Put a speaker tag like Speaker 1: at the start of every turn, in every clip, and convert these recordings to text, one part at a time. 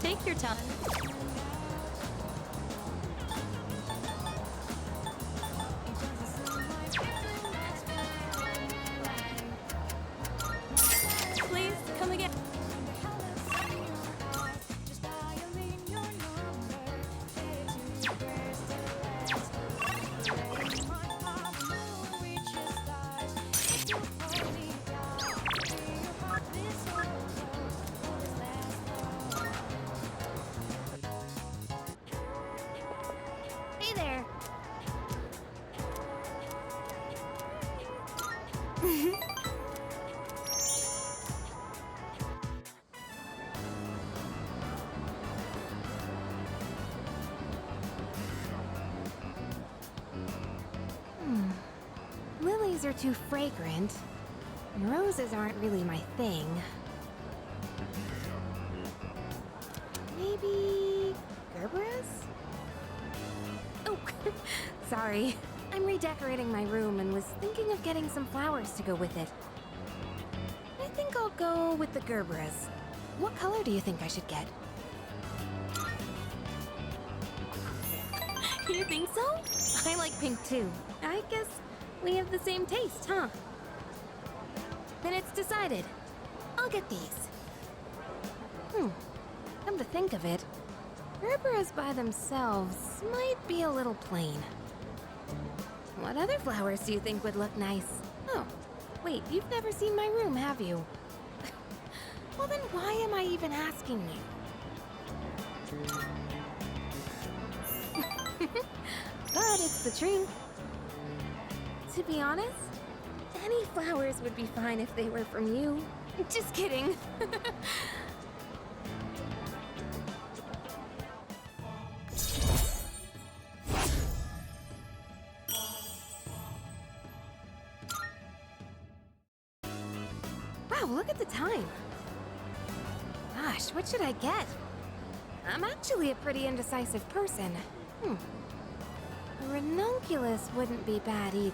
Speaker 1: Take your time. Please, come again.
Speaker 2: Hey there. Lilies are too fragrant. And roses aren't really my thing. Maybe Gerberas? Oh, sorry. I'm redecorating my room and was thinking of getting some flowers to go with it. I think I'll go with the Gerberas. What color do you think I should get?
Speaker 1: You think so?
Speaker 2: I like pink too. I guess we have the same taste, huh? Then it's decided. I'll get these. Come to think of it, Gerberas by themselves might be a little plain. What other flowers do you think would look nice? Oh, wait, you've never seen my room, have you? Well then why am I even asking you? But it's the truth. To be honest, any flowers would be fine if they were from you. Just kidding. Wow, look at the time. Gosh, what should I get? I'm actually a pretty indecisive person. A ranunculus wouldn't be bad either.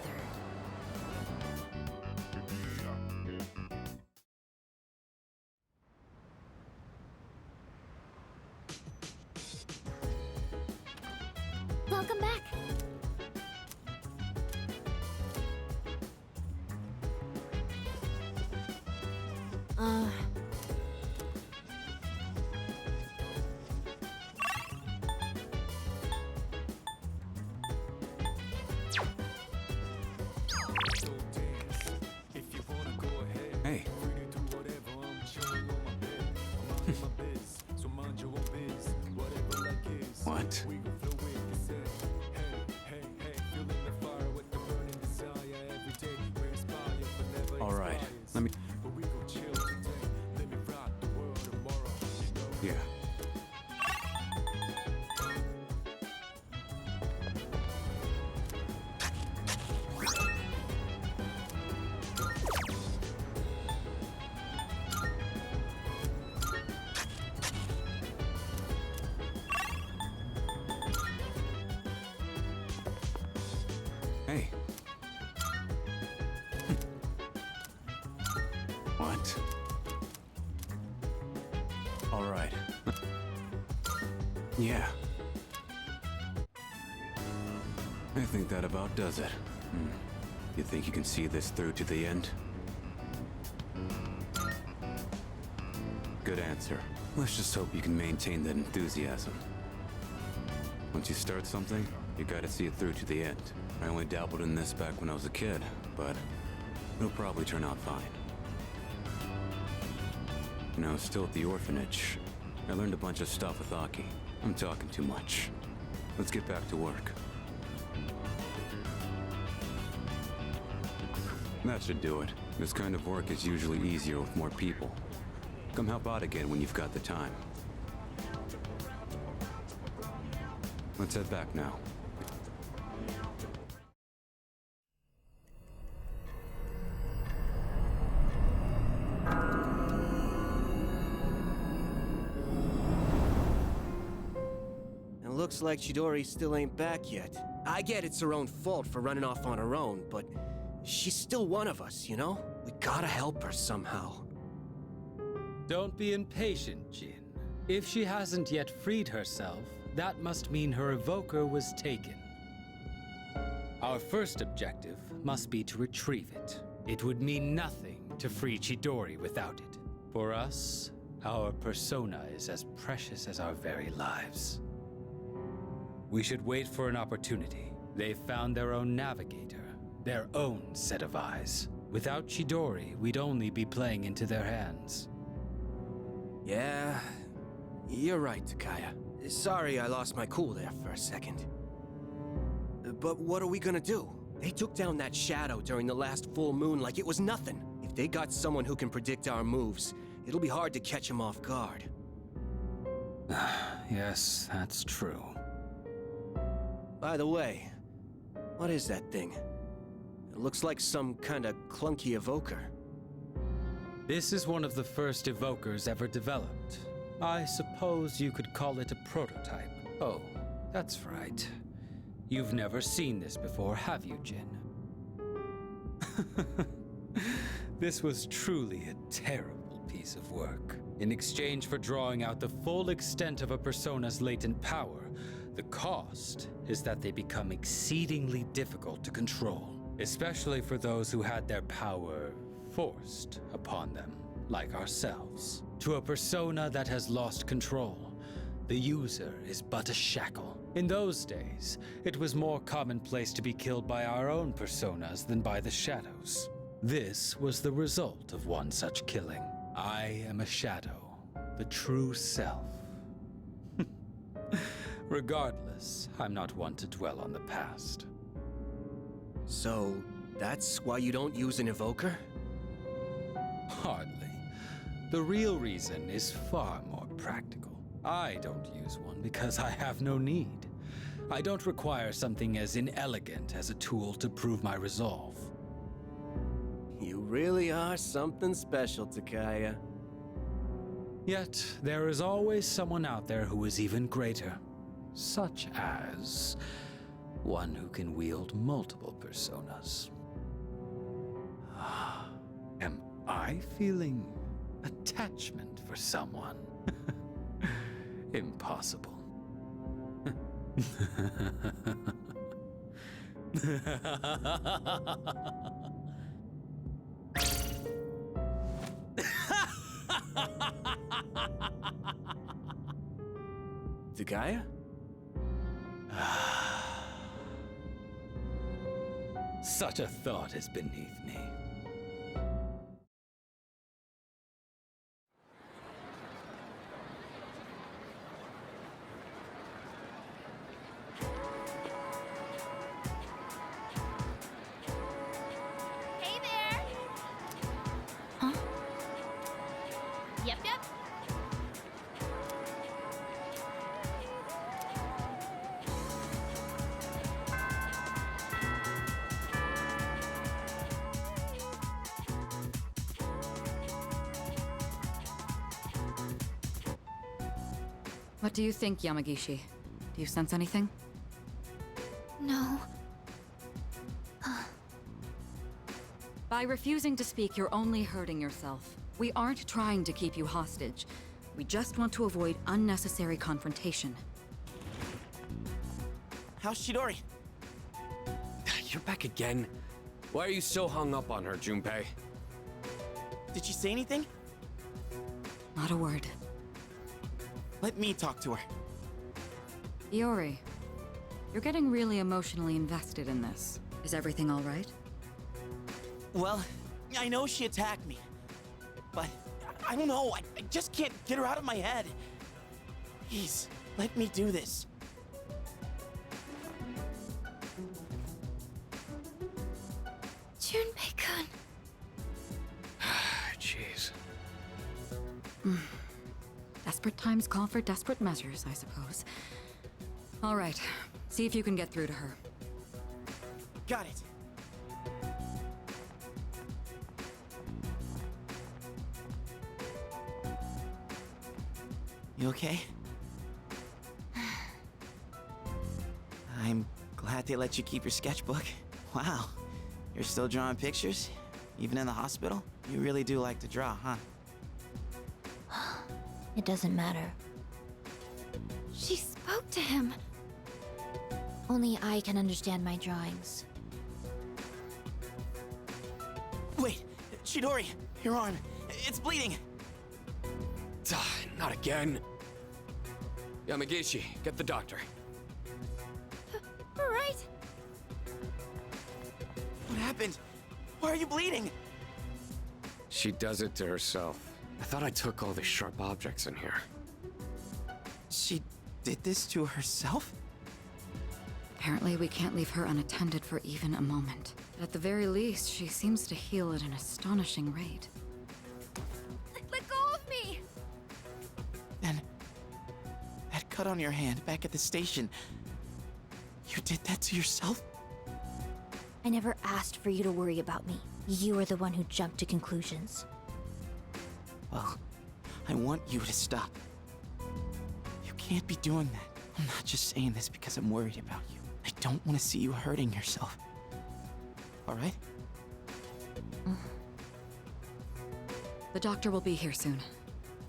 Speaker 2: Welcome back.
Speaker 3: Hey. What? All right, let me... Yeah. Hey. What? All right. Yeah. I think that about does it. You think you can see this through to the end? Good answer. Let's just hope you can maintain that enthusiasm. Once you start something, you gotta see it through to the end. I only dabbled in this back when I was a kid, but it'll probably turn out fine. When I was still at the orphanage, I learned a bunch of stuff with Aki. I'm talking too much. Let's get back to work. That should do it. This kind of work is usually easier with more people. Come help out again when you've got the time. Let's head back now.
Speaker 4: And looks like Chidori still ain't back yet. I get it's her own fault for running off on her own, but she's still one of us, you know? We gotta help her somehow.
Speaker 5: Don't be impatient, Jin. If she hasn't yet freed herself, that must mean her evoker was taken. Our first objective must be to retrieve it. It would mean nothing to free Chidori without it. For us, our persona is as precious as our very lives. We should wait for an opportunity. They've found their own navigator, their own set of eyes. Without Chidori, we'd only be playing into their hands.
Speaker 4: Yeah, you're right, Takaya. Sorry I lost my cool there for a second. But what are we gonna do? They took down that shadow during the last full moon like it was nothing. If they got someone who can predict our moves, it'll be hard to catch them off guard.
Speaker 5: Yes, that's true.
Speaker 4: By the way, what is that thing? It looks like some kind of clunky evoker.
Speaker 5: This is one of the first evokers ever developed. I suppose you could call it a prototype. Oh, that's right. You've never seen this before, have you, Jin? This was truly a terrible piece of work. In exchange for drawing out the full extent of a persona's latent power, the cost is that they become exceedingly difficult to control, especially for those who had their power forced upon them, like ourselves. To a persona that has lost control, the user is but a shackle. In those days, it was more commonplace to be killed by our own personas than by the shadows. This was the result of one such killing. I am a shadow, the true self. Regardless, I'm not one to dwell on the past.
Speaker 4: So, that's why you don't use an evoker?
Speaker 5: Hardly. The real reason is far more practical. I don't use one because I have no need. I don't require something as inelegant as a tool to prove my resolve.
Speaker 4: You really are something special, Takaya.
Speaker 5: Yet, there is always someone out there who is even greater. Such as one who can wield multiple personas. Am I feeling attachment for someone? Impossible.
Speaker 4: Takaya?
Speaker 5: Such a thought is beneath me.
Speaker 1: Hey there! Huh? Yep.
Speaker 6: What do you think, Yamagishi? Do you sense anything?
Speaker 1: No.
Speaker 6: By refusing to speak, you're only hurting yourself. We aren't trying to keep you hostage. We just want to avoid unnecessary confrontation.
Speaker 7: How's Chidori?
Speaker 8: You're back again. Why are you so hung up on her, Junpei?
Speaker 7: Did she say anything?
Speaker 6: Not a word.
Speaker 7: Let me talk to her.
Speaker 6: Iori, you're getting really emotionally invested in this. Is everything all right?
Speaker 7: Well, I know she attacked me, but I don't know. I just can't get her out of my head. Please, let me do this.
Speaker 1: Junpei-kun.
Speaker 8: Jeez.
Speaker 6: Desperate times call for desperate measures, I suppose. All right, see if you can get through to her.
Speaker 7: Got it. You okay? I'm glad they let you keep your sketchbook. Wow, you're still drawing pictures? Even in the hospital? You really do like to draw, huh?
Speaker 1: It doesn't matter. She spoke to him. Only I can understand my drawings.
Speaker 7: Wait, Chidori, your arm. It's bleeding.
Speaker 8: Not again. Yamagishi, get the doctor.
Speaker 1: Right?
Speaker 7: What happened? Why are you bleeding?
Speaker 8: She does it to herself. I thought I took all the sharp objects in here.
Speaker 7: She did this to herself?
Speaker 6: Apparently, we can't leave her unattended for even a moment. But at the very least, she seems to heal at an astonishing rate.
Speaker 1: Let go of me!
Speaker 7: Then, that cut on your hand back at the station, you did that to yourself?
Speaker 1: I never asked for you to worry about me. You are the one who jumped to conclusions.
Speaker 7: Well, I want you to stop. You can't be doing that. I'm not just saying this because I'm worried about you. I don't want to see you hurting yourself. All right?
Speaker 6: The doctor will be here soon.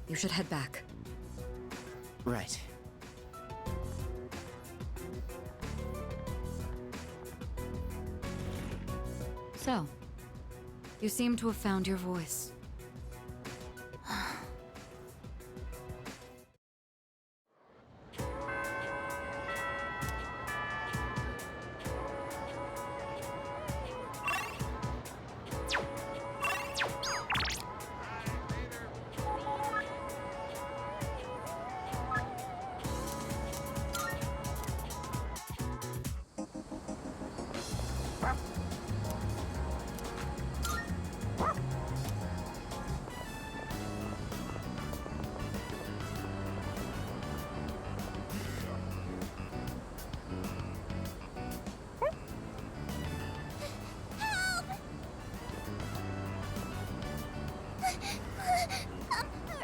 Speaker 6: You should head back.
Speaker 7: Right.
Speaker 6: So, you seem to have found your voice.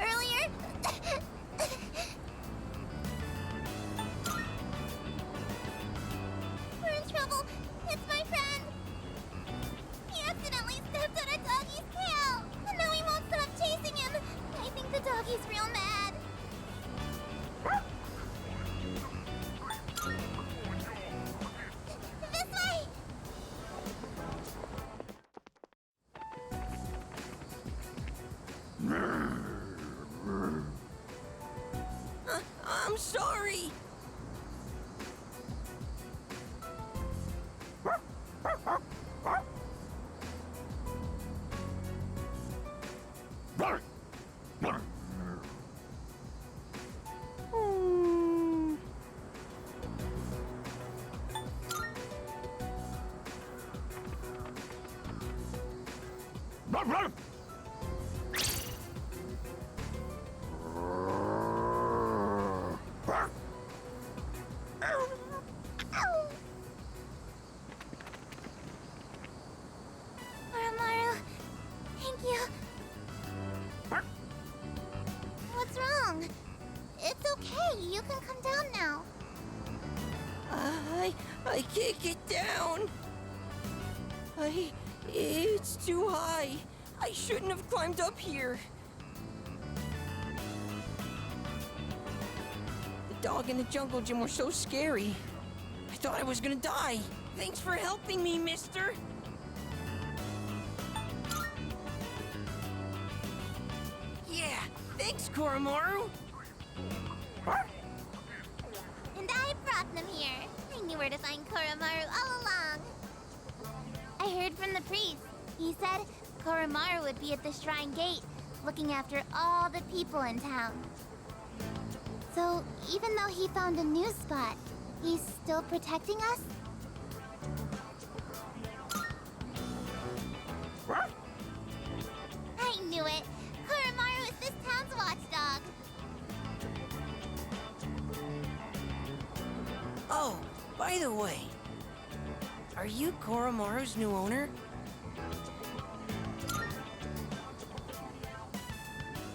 Speaker 1: Earlier? We're in trouble. It's my friend. He accidentally stepped on a doggy's tail. And now he won't stop chasing him. I think the doggy's real mad. This way!
Speaker 2: I'm sorry.
Speaker 1: Oromaru, thank you. What's wrong? It's okay. You can come down now.
Speaker 2: I can't get down. It's too high. I shouldn't have climbed up here. The dog and the jungle gym were so scary. I thought I was gonna die. Thanks for helping me, mister. Yeah, thanks, Koromaru.
Speaker 1: And I brought them here. I knew where to find Koromaru all along. I heard from the priest. He said Koromaru would be at the shrine gate, looking after all the people in town. So, even though he found a new spot, he's still protecting us? I knew it! Koromaru is this town's watchdog!
Speaker 2: Oh, by the way, are you Koromaru's new owner?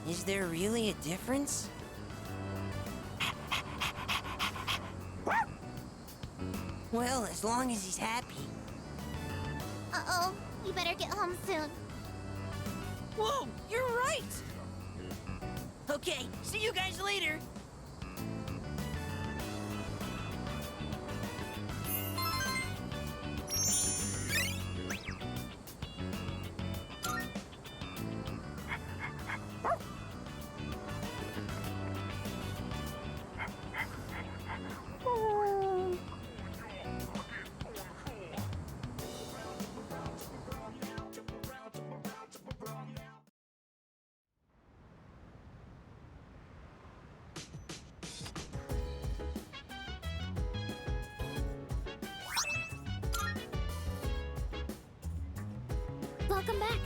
Speaker 2: Is there really a difference? Well, as long as he's happy.
Speaker 1: Uh-oh, you better get home soon.
Speaker 2: Whoa, you're right! Okay, see you guys later. Welcome back.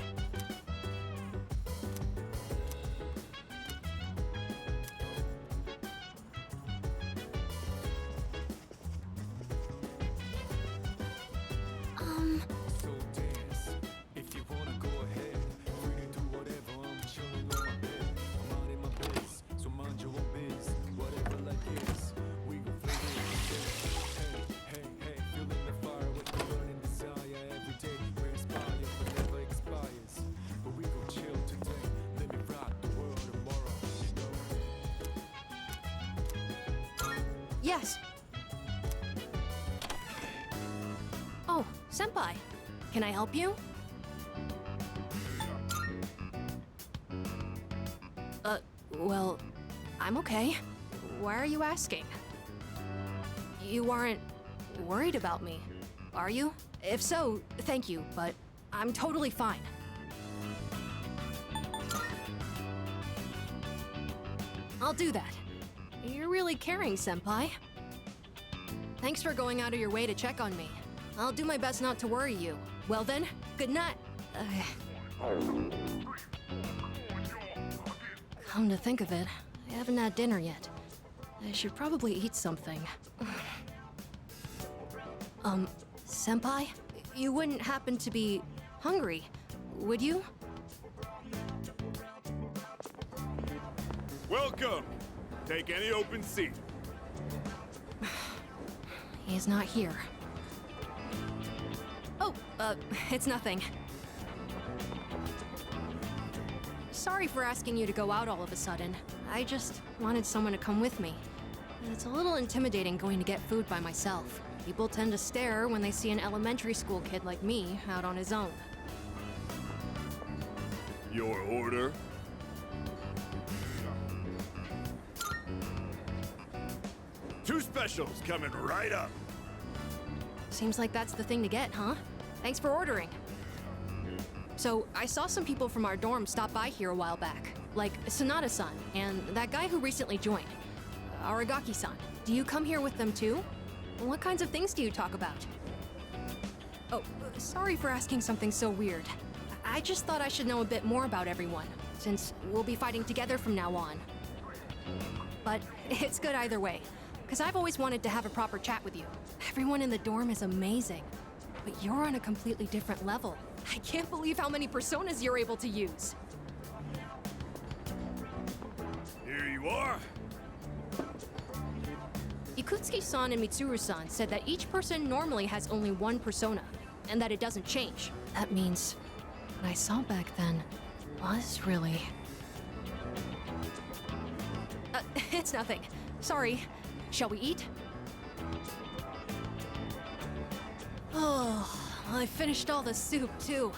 Speaker 9: So dance, if you wanna go ahead. Free to do whatever, I'm chilling on my bed. I'm out in my biz, so mind your own biz. Whatever life is, we gon' feel it. Hey, hey, hey, feeling the fire with the burning desire. Every day we inspire, but never expires. But we gon' chill today, let me rock the world tomorrow, you know.
Speaker 10: Yes. Oh, Senpai. Can I help you? Well, I'm okay. Why are you asking? You aren't worried about me, are you? If so, thank you, but I'm totally fine. I'll do that. You're really caring, Senpai. Thanks for going out of your way to check on me. I'll do my best not to worry you. Well then, good night. Come to think of it, I haven't had dinner yet. I should probably eat something. Senpai? You wouldn't happen to be hungry, would you?
Speaker 11: Welcome! Take any open seat.
Speaker 10: He's not here. Oh, it's nothing. Sorry for asking you to go out all of a sudden. I just wanted someone to come with me. It's a little intimidating going to get food by myself. People tend to stare when they see an elementary school kid like me out on his own.
Speaker 11: Your order? Two specials coming right up.
Speaker 10: Seems like that's the thing to get, huh? Thanks for ordering. So, I saw some people from our dorm stop by here a while back. Like Sonata-san, and that guy who recently joined. Aragaki-san. Do you come here with them too? What kinds of things do you talk about? Oh, sorry for asking something so weird. I just thought I should know a bit more about everyone, since we'll be fighting together from now on. But it's good either way, because I've always wanted to have a proper chat with you. Everyone in the dorm is amazing, but you're on a completely different level. I can't believe how many personas you're able to use.
Speaker 11: Here you are.
Speaker 10: Ikutsuki-san and Mitsuru-san said that each person normally has only one persona, and that it doesn't change. That means what I saw back then was really... it's nothing. Sorry. Shall we eat? Oh, I finished all the soup, too.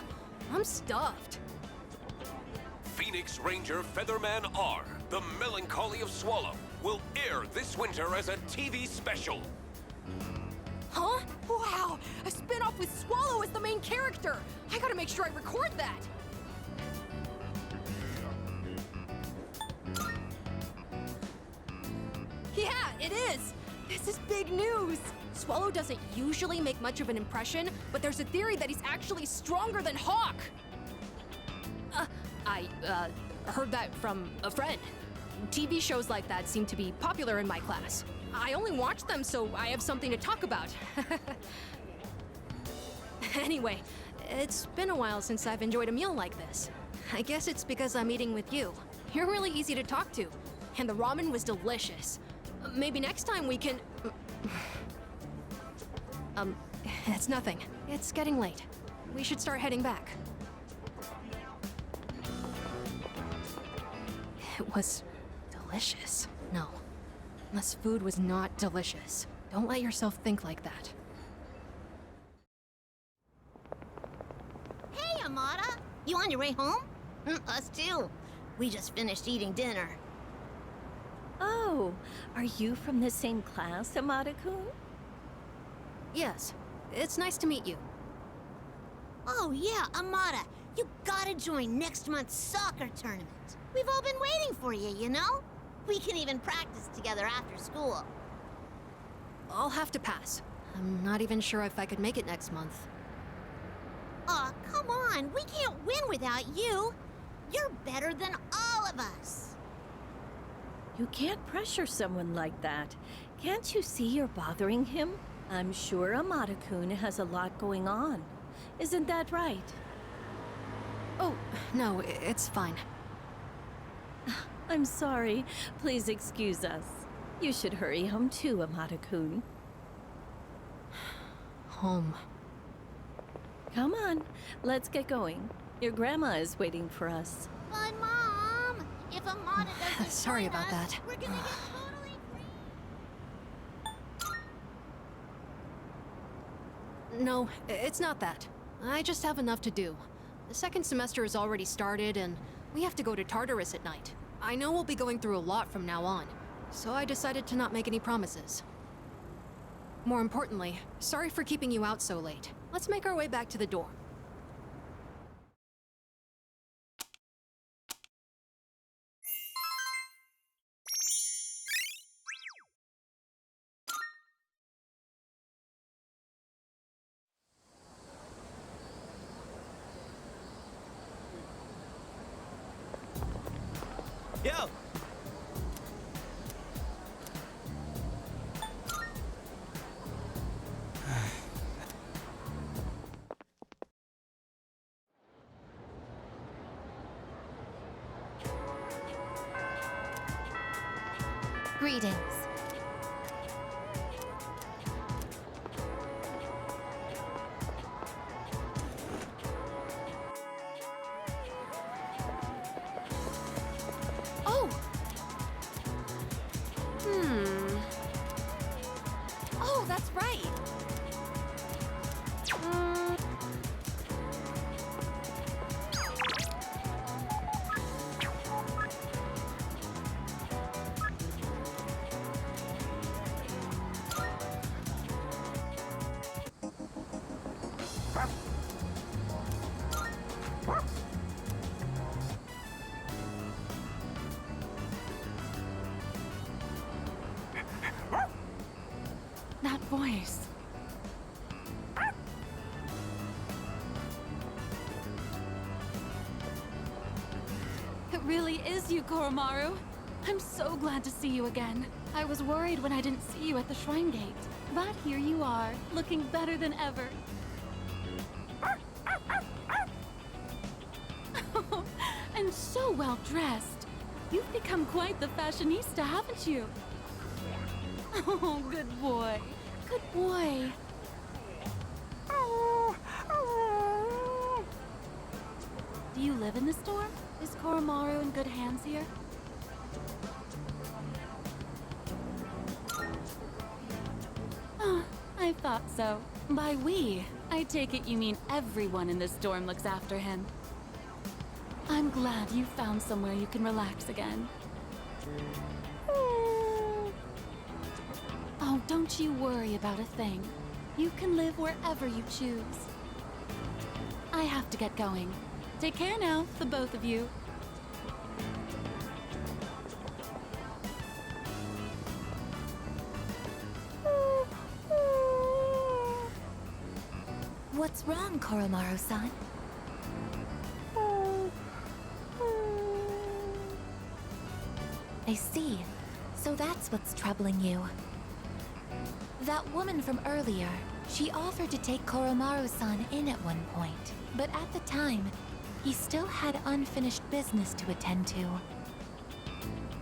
Speaker 10: I'm stuffed.
Speaker 12: Phoenix Ranger Featherman R, The Melancholy of Swallow, will air this winter as a TV special.
Speaker 10: Huh? Wow! A spin-off with Swallow as the main character! I gotta make sure I record that! Yeah, it is! This is big news! Swallow doesn't usually make much of an impression, but there's a theory that he's actually stronger than Hawk! I heard that from a friend. TV shows like that seem to be popular in my class. I only watch them so I have something to talk about. Anyway, it's been a while since I've enjoyed a meal like this. I guess it's because I'm eating with you. You're really easy to talk to, and the ramen was delicious. Maybe next time we can... it's nothing. It's getting late. We should start heading back. It was delicious. No, this food was not delicious. Don't let yourself think like that.
Speaker 1: Hey, Amada! You on your way home? Us too. We just finished eating dinner.
Speaker 13: Oh, are you from the same class, Amada-kun?
Speaker 10: Yes, it's nice to meet you.
Speaker 1: Oh yeah, Amada, you gotta join next month's soccer tournament. We've all been waiting for you, you know? We can even practice together after school.
Speaker 10: I'll have to pass. I'm not even sure if I could make it next month.
Speaker 1: Aw,
Speaker 14: Come on, we can't win without you. You're better than all of us.
Speaker 13: You can't pressure someone like that. Can't you see you're bothering him? I'm sure Amada-kun has a lot going on. Isn't that right?
Speaker 10: Oh, no, it's fine.
Speaker 13: I'm sorry. Please excuse us. You should hurry home too, Amada-kun.
Speaker 10: Home.
Speaker 13: Come on, let's get going. Your grandma is waiting for us.
Speaker 14: But Mom, if Amada doesn't
Speaker 10: Sorry
Speaker 14: join
Speaker 10: about
Speaker 14: us,
Speaker 10: that.
Speaker 14: we're gonna get totally free.
Speaker 10: No, it's not that. I just have enough to do. The second semester has already started, and we have to go to Tartarus at night. I know we'll be going through a lot from now on, so I decided to not make any promises. More importantly, sorry for keeping you out so late. Let's make our way back to the dorm.
Speaker 4: Yo!
Speaker 1: Greetings.
Speaker 10: Oh! Oh, that's right!
Speaker 6: That voice. It really is you, Koromaru. I'm so glad to see you again. I was worried when I didn't see you at the shrine gate. But here you are, looking better than ever. And so well dressed. You've become quite the fashionista, haven't you? Oh, good boy. Good boy. Do you live in this dorm? Is Koromaru in good hands here? Oh, I thought so. By we, I take it you mean everyone in this dorm looks after him. I'm glad you found somewhere you can relax again. Oh, don't you worry about a thing. You can live wherever you choose. I have to get going. Take care now, the both of you.
Speaker 1: What's wrong, Koromaru-san? I see. So that's what's troubling you. That woman from earlier, she offered to take Koromaru-san in at one point. But at the time, he still had unfinished business to attend to.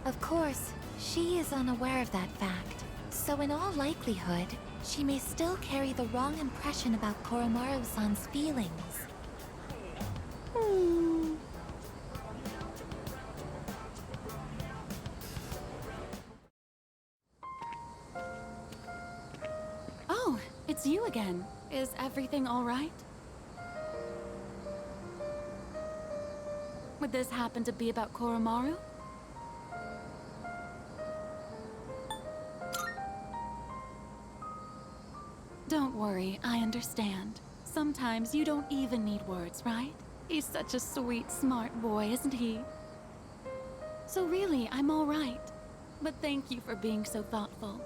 Speaker 1: Of course, she is unaware of that fact. So in all likelihood, she may still carry the wrong impression about Koromaru-san's feelings.
Speaker 6: Oh, it's you again. Is everything all right? Would this happen to be about Koromaru? Don't worry, I understand. Sometimes you don't even need words, right? He's such a sweet, smart boy, isn't he? So really, I'm all right. But thank you for being so thoughtful.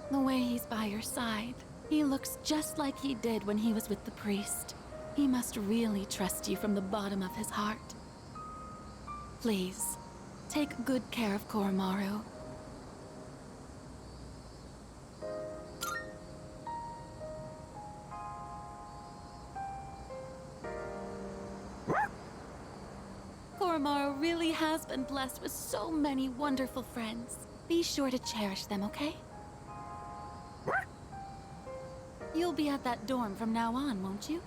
Speaker 6: The way he's by your side, he looks just like he did when he was with the priest. He must really trust you from the bottom of his heart. Please, take good care of Koromaru. Koromaru really has been blessed with so many wonderful friends. Be sure to cherish them, okay? You'll be at that dorm from now on, won't you?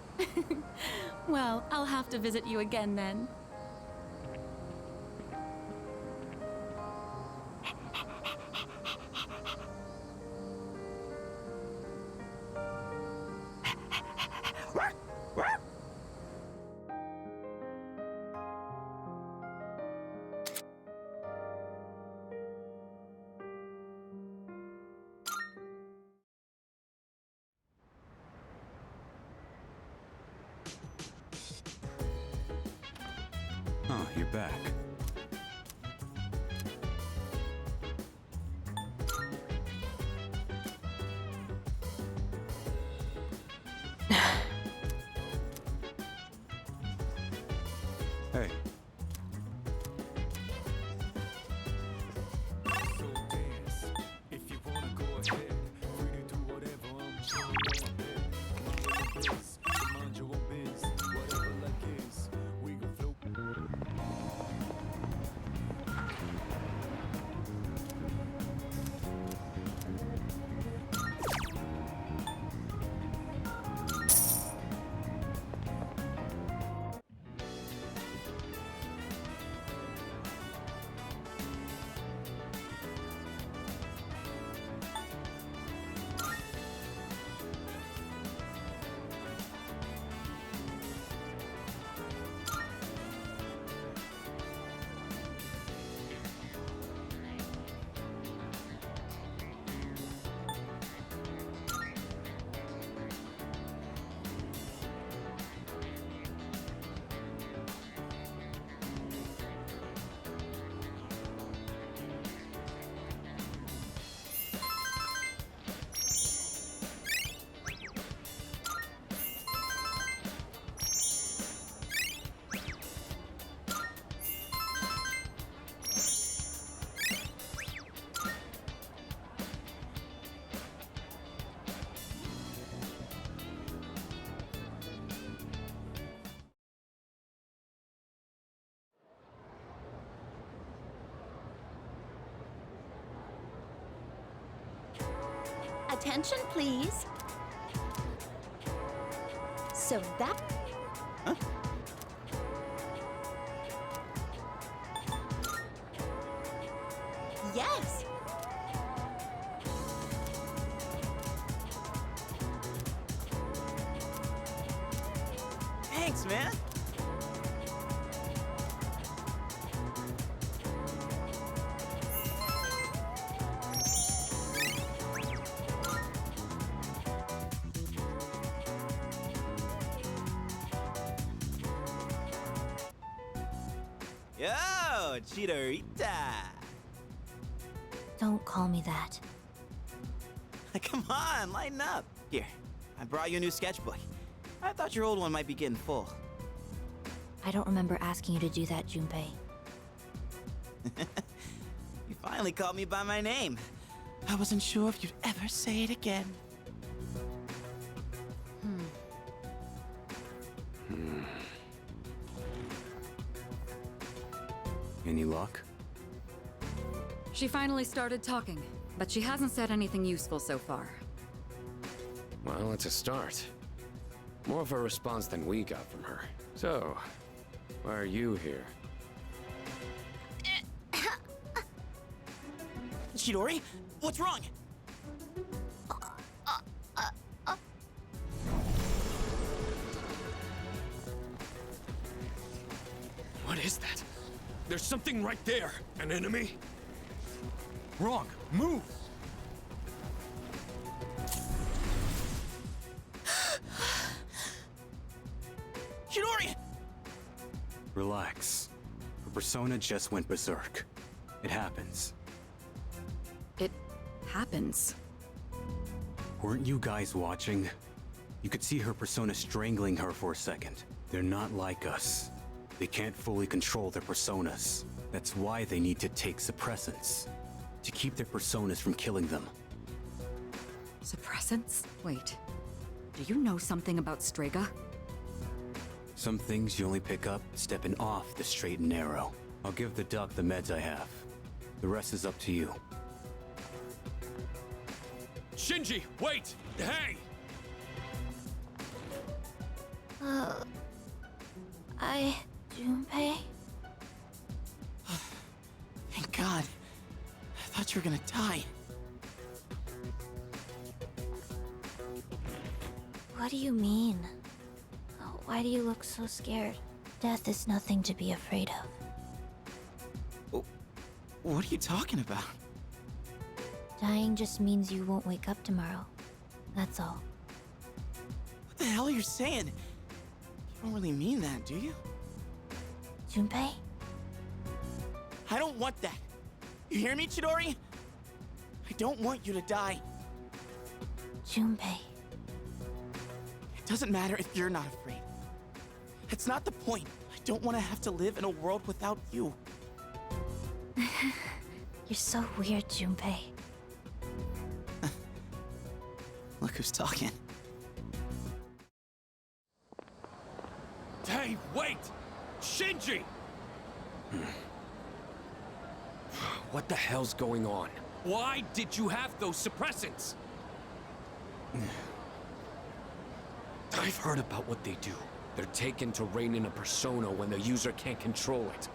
Speaker 6: Well, I'll have to visit you again then.
Speaker 3: Oh, you're back. Hey.
Speaker 9: So dance. If you wanna go ahead, free to do whatever. I'm chilling on my bed. Mind your biz, so mind your own biz. Whatever luck is, we gon' float.
Speaker 14: Attention, please. So that...
Speaker 7: Huh?
Speaker 14: Yes!
Speaker 7: Thanks, man. Yo, Chidorita.
Speaker 1: Don't call me that.
Speaker 7: Come on, lighten up. Here, I brought you a new sketchbook. I thought your old one might be getting full.
Speaker 1: I don't remember asking you to do that, Junpei.
Speaker 7: You finally called me by my name. I wasn't sure if you'd ever say it again.
Speaker 3: Any luck?
Speaker 15: She finally started talking, but she hasn't said anything useful so far.
Speaker 8: Well, it's a start. More of a response than we got from her. So, why are you here?
Speaker 7: Chidori, what's wrong?
Speaker 12: What is that? There's something right there.
Speaker 11: An enemy?
Speaker 12: Wrong. Move!
Speaker 7: Chidori!
Speaker 3: Relax. Her persona just went berserk. It happens.
Speaker 15: It happens.
Speaker 3: Weren't you guys watching? You could see her persona strangling her for a second. They're not like us. They can't fully control their personas. That's why they need to take suppressants. To keep their personas from killing them.
Speaker 15: Suppressants? Wait. Do you know something about Strega?
Speaker 3: Some things you only pick up stepping off the straight and narrow. I'll give the duck the meds I have. The rest is up to you.
Speaker 12: Shinji, wait! Hey!
Speaker 1: Junpei?
Speaker 7: Thank God. I thought you were gonna die.
Speaker 1: What do you mean? Why do you look so scared? Death is nothing to be afraid of.
Speaker 7: What are you talking about?
Speaker 1: Dying just means you won't wake up tomorrow. That's all.
Speaker 7: What the hell are you saying? You don't really mean that, do you?
Speaker 1: Junpei?
Speaker 7: I don't want that. You hear me, Chidori? I don't want you to die.
Speaker 1: Junpei.
Speaker 7: It doesn't matter if you're not afraid. That's not the point. I don't want to have to live in a world without you.
Speaker 1: You're so weird, Junpei.
Speaker 7: Look who's talking.
Speaker 12: Hey, wait! Shinji! What the hell's going on? Why did you have those suppressants? I've heard about what they do. They're taken to rein in a persona when the user can't control it.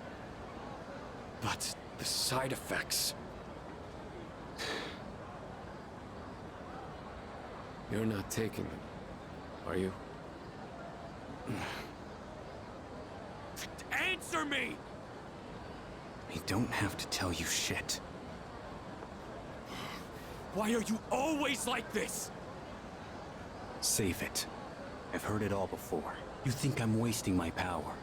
Speaker 12: But the side effects...
Speaker 8: You're not taking them, are you?
Speaker 12: Answer me!
Speaker 3: I don't have to tell you shit.
Speaker 12: Why are you always like this?
Speaker 3: Save it. I've heard it all before. You think I'm wasting my power.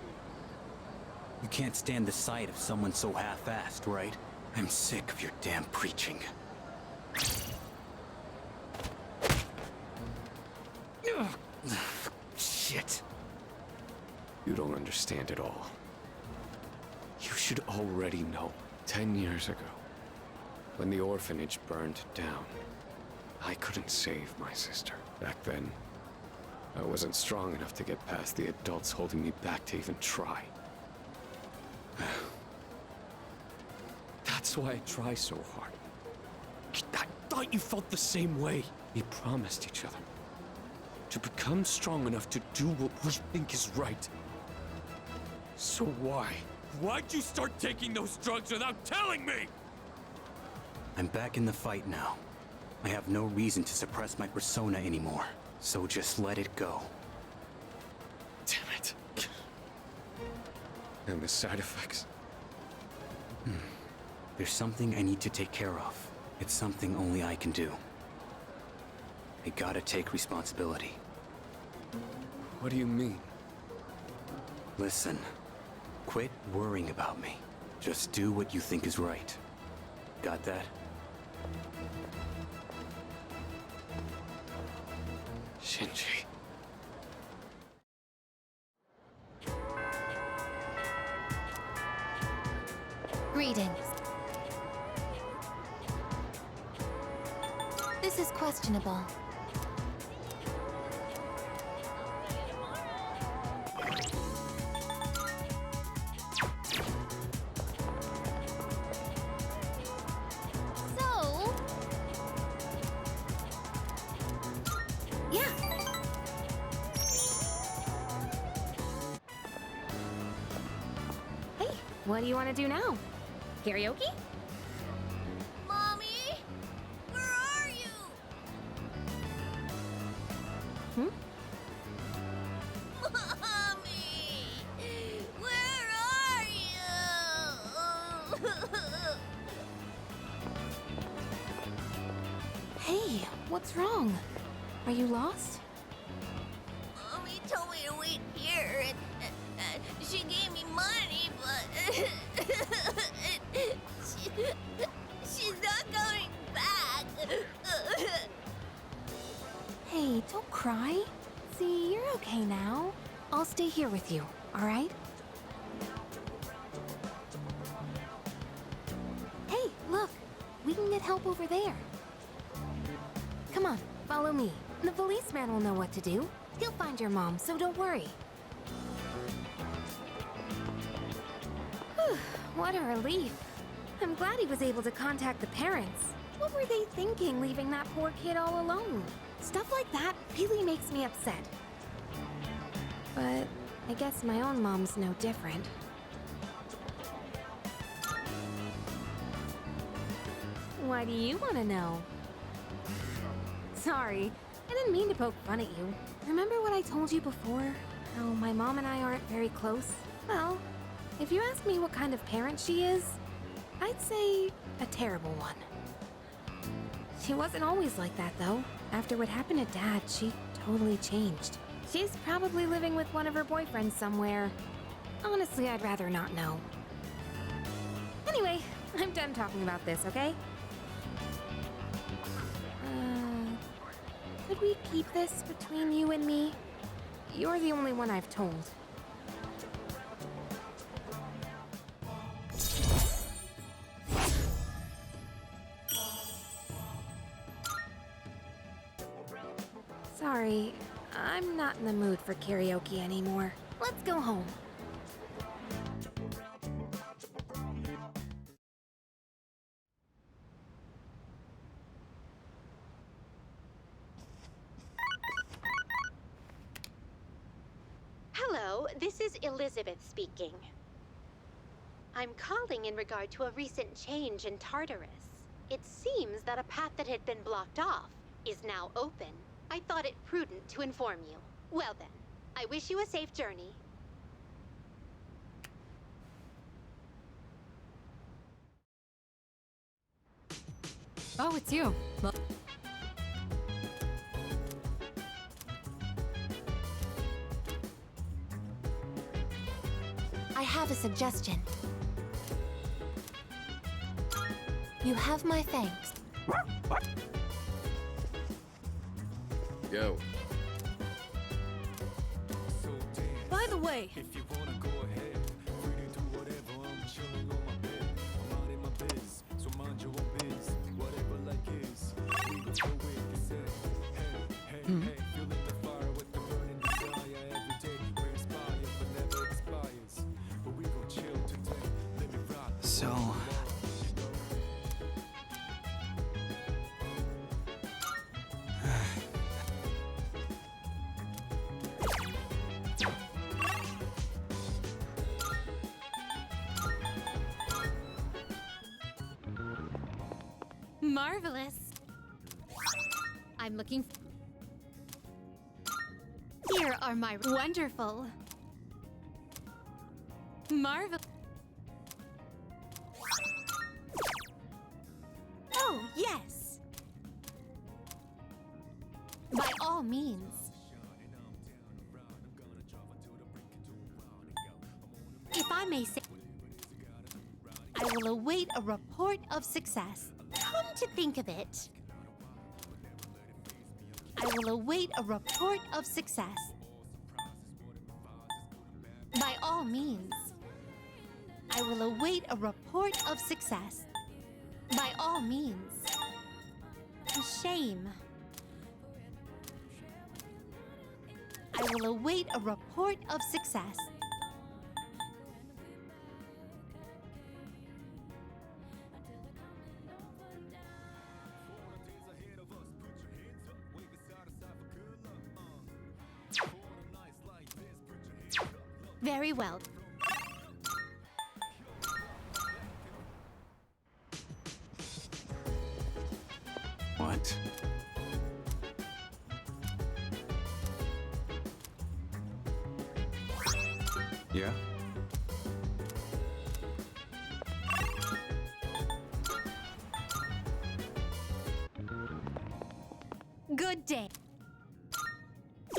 Speaker 3: You can't stand the sight of someone so half-assed, right? I'm sick of your damn preaching. Shit.
Speaker 8: You don't understand at all. You should already know. 10 years ago, when the orphanage burned down, I couldn't save my sister. Back then, I wasn't strong enough to get past the adults holding me back to even try. That's why I try so hard. I thought you felt the same way. We promised each other to become strong enough to do what we think is right. So why? Why'd you start taking those drugs without telling me?
Speaker 3: I'm back in the fight now. I have no reason to suppress my persona anymore, so just let it go.
Speaker 8: Damn it. And the side effects?
Speaker 3: There's something I need to take care of. It's something only I can do. I gotta take responsibility.
Speaker 8: What do you mean?
Speaker 3: Listen, quit worrying about me. Just do what you think is right. Got that?
Speaker 8: Shinji.
Speaker 2: Greetings. This is questionable.
Speaker 1: So...
Speaker 2: Yeah. Hey, what do you want to do now? Karaoke?
Speaker 14: Mommy? Where are you?
Speaker 2: Hmm?
Speaker 14: Mommy! Where are you?
Speaker 2: Hey, what's wrong? Are you lost?
Speaker 14: Mommy told me to wait here, and she gave me money, but she's not coming back.
Speaker 2: Hey, don't cry. See, you're okay now. I'll stay here with you, all right? Hey, look! We can get help over there. Come on, follow me. The policeman will know what to do. He'll find your mom, so don't worry. Whew, what a relief. I'm glad he was able to contact the parents. What were they thinking, leaving that poor kid all alone? Stuff like that really makes me upset. But I guess my own mom's no different. Why do you want to know? Sorry, I didn't mean to poke fun at you. Remember what I told you before? How my mom and I aren't very close? Well, if you ask me what kind of parent she is, I'd say a terrible one. She wasn't always like that, though. After what happened to Dad, she totally changed. She's probably living with one of her boyfriends somewhere. Honestly, I'd rather not know. Anyway, I'm done talking about this, okay? Could we keep this between you and me? You're the only one I've told. Sorry, I'm not in the mood for karaoke anymore. Let's go home.
Speaker 16: Hello, this is Elizabeth speaking. I'm calling in regard to a recent change in Tartarus. It seems that a path that had been blocked off is now open. I thought it prudent to inform you. Well then, I wish you a safe journey.
Speaker 15: Oh, it's you. Well,
Speaker 1: I have a suggestion. You have my thanks.
Speaker 8: Yo.
Speaker 13: By the way,
Speaker 9: If you wanna go ahead, free to do whatever. I'm chilling on my bed. I'm out in my biz, so mind your own biz. Whatever like is, we gon' throw it. You said, hey, hey, feeling the fire with the burning desire every day. We're inspired, but never expires. But we gon' chill today. Let me rock.
Speaker 7: So,
Speaker 16: Marvelous. I'm looking. Here are my wonderful. Marvel. Oh, yes. By all means. If I may say, I will await a report of success. Come to think of it, I will await a report of success. By all means, I will await a report of success. By all means. Shame. I will await a report of success. Very well.
Speaker 3: What? Yeah?
Speaker 16: Good day.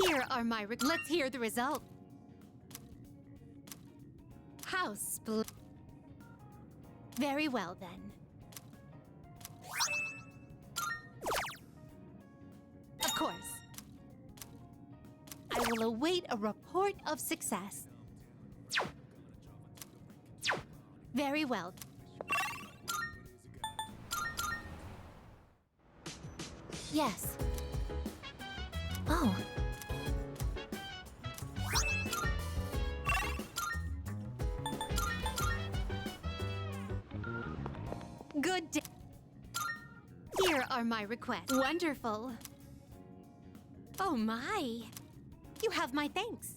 Speaker 16: Here are my let's hear the result. House split. Very well then. Of course. I will await a report of success. Very well. Yes. Oh. Good day. Here are my requests. Wonderful. Oh my. You have my thanks.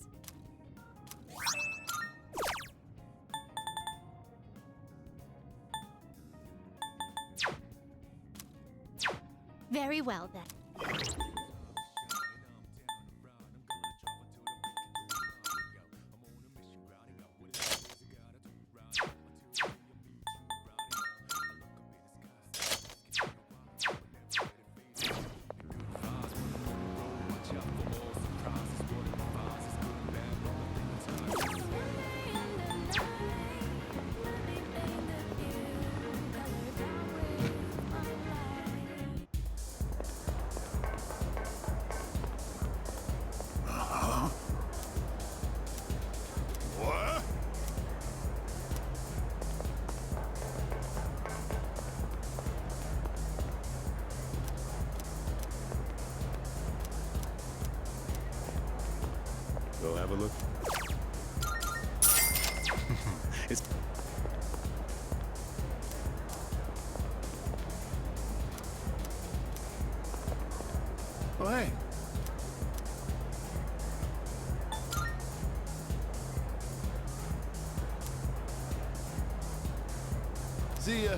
Speaker 16: Very well then.
Speaker 11: What?
Speaker 8: Go have a look. It's... Oh, hey. See ya.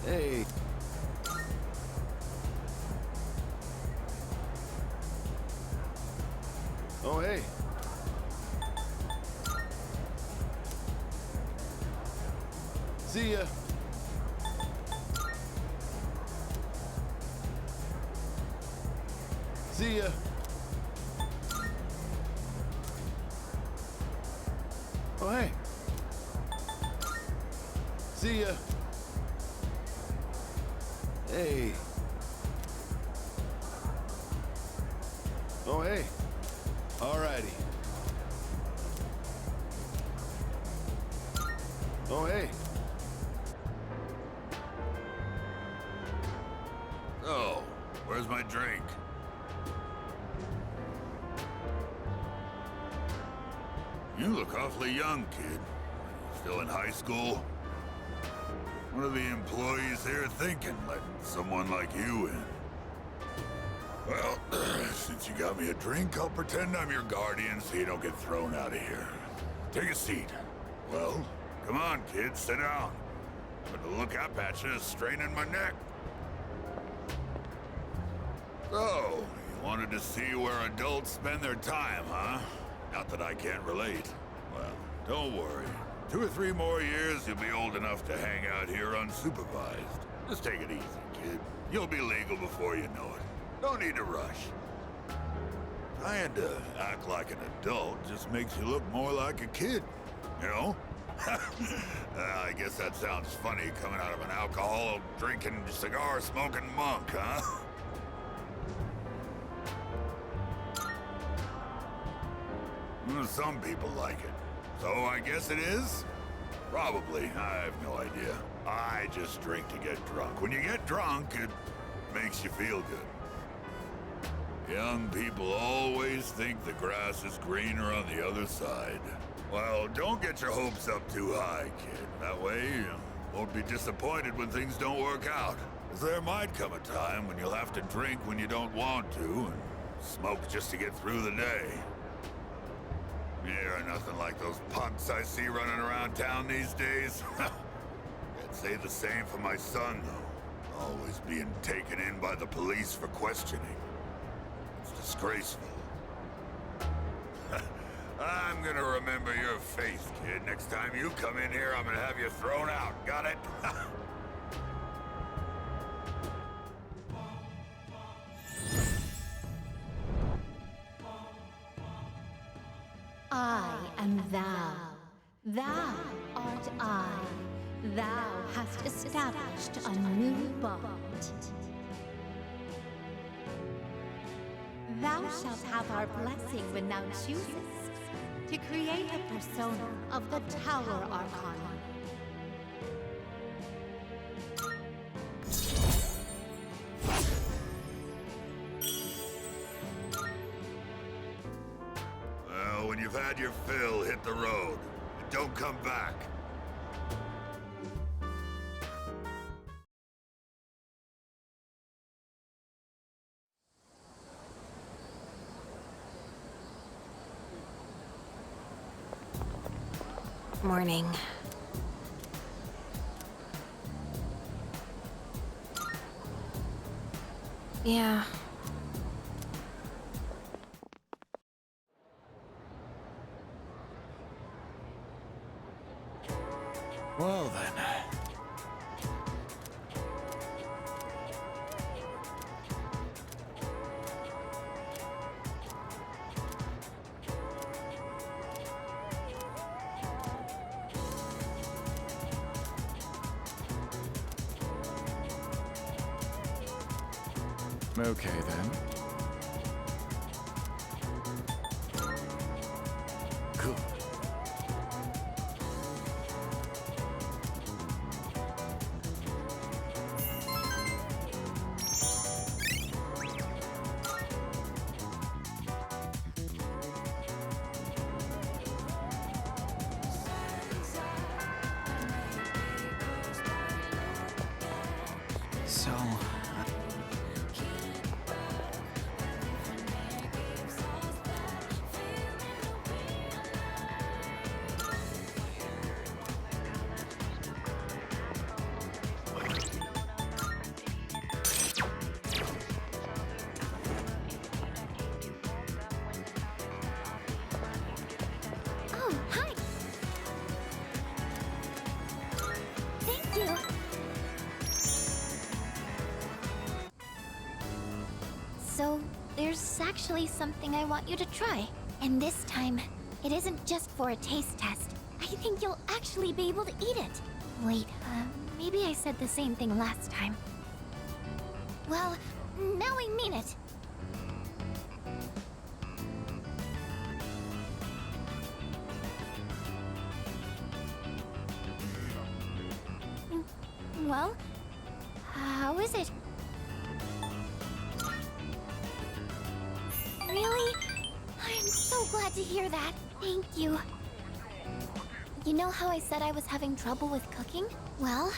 Speaker 8: Hey. Oh, hey. See ya. See ya. Oh, hey. See ya. Hey. Oh, hey. Alrighty. Oh, hey.
Speaker 11: So, where's my drink? You look awfully young, kid. Still in high school? What are the employees here thinking, letting someone like you in? Well, since you got me a drink, I'll pretend I'm your guardian so you don't get thrown out of here. Take a seat. Well, come on, kid, sit down. But to look up at you is straining my neck. So, you wanted to see where adults spend their time, huh? Not that I can't relate. Well, don't worry. 2 or 3 more years, you'll be old enough to hang out here unsupervised. Just take it easy, kid. You'll be legal before you know it. No need to rush. Trying to act like an adult just makes you look more like a kid, you know? I guess that sounds funny coming out of an alcohol-drinking, cigar-smoking monk, huh? Some people like it. So I guess it is? Probably. I have no idea. I just drink to get drunk. When you get drunk, it makes you feel good. Young people always think the grass is greener on the other side. Well, don't get your hopes up too high, kid. That way, you won't be disappointed when things don't work out. 'Cause there might come a time when you'll have to drink when you don't want to, and smoke just to get through the day. You're nothing like those punks I see running around town these days. I'd say the same for my son, though. Always being taken in by the police for questioning. It's disgraceful. I'm gonna remember your faith, kid. Next time you come in here, I'm gonna have you thrown out. Got it?
Speaker 16: I am thou. Thou art I. Thou hast established a new bond. Thou shalt have our blessing when thou choosest to create a persona of the Tower Arcana.
Speaker 11: Well, when you've had your fill, hit the road. And don't come back.
Speaker 2: Morning. Yeah.
Speaker 8: Well then. Okay then. Cool. So,
Speaker 1: Oh, hi! Thank you! So, there's actually something I want you to try. And this time, it isn't just for a taste test. I think you'll actually be able to eat it. Wait, maybe I said the same thing last time. Well, now I mean it. Well, how is it? Really? I'm so glad to hear that. Thank you. You know how I said I was having trouble with cooking? Well,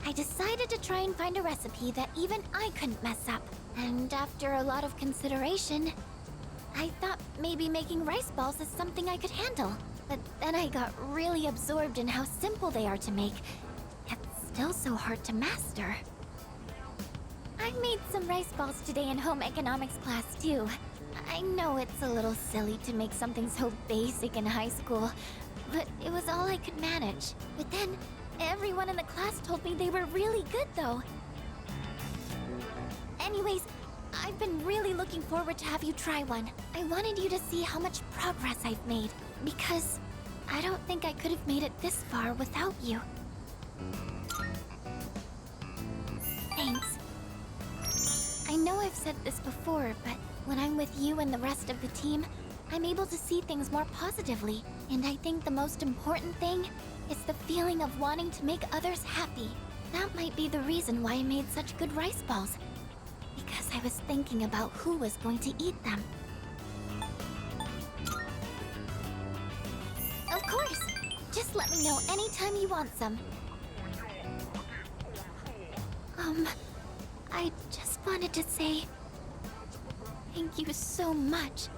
Speaker 1: I decided to try and find a recipe that even I couldn't mess up. And after a lot of consideration, I thought maybe making rice balls is something I could handle. But then I got really absorbed in how simple they are to make, yet still so hard to master. I made some rice balls today in home economics class too. I know it's a little silly to make something so basic in high school, but it was all I could manage. But then, everyone in the class told me they were really good though. Anyways, I've been really looking forward to have you try one. I wanted you to see how much progress I've made, because I don't think I could have made it this far without you. Thanks. I know I've said this before, but when I'm with you and the rest of the team, I'm able to see things more positively. And I think the most important thing is the feeling of wanting to make others happy. That might be the reason why I made such good rice balls. Because I was thinking about who was going to eat them. Of course! Just let me know anytime you want some. I just wanted to say thank you so much.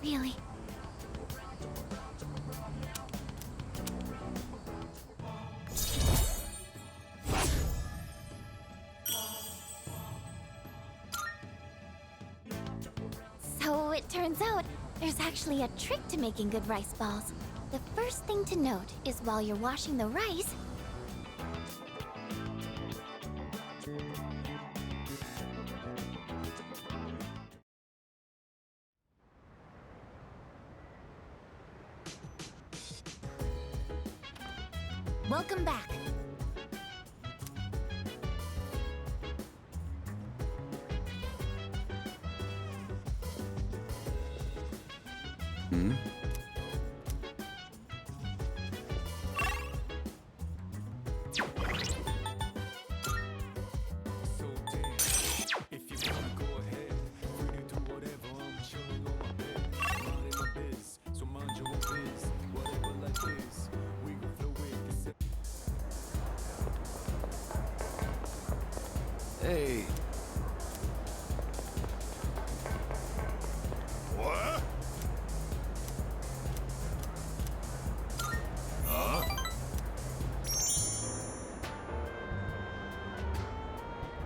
Speaker 1: Really. So it turns out There's actually a trick to making good rice balls. The first thing to note is while you're washing the rice, welcome back.
Speaker 3: Hmm?
Speaker 9: So damn, if you wanna go ahead, free to do whatever. I'm chilling on my bed, minding my biz. So mind your own biz, whatever life is. We gon' flow with it.
Speaker 12: Hey,
Speaker 11: What? Huh?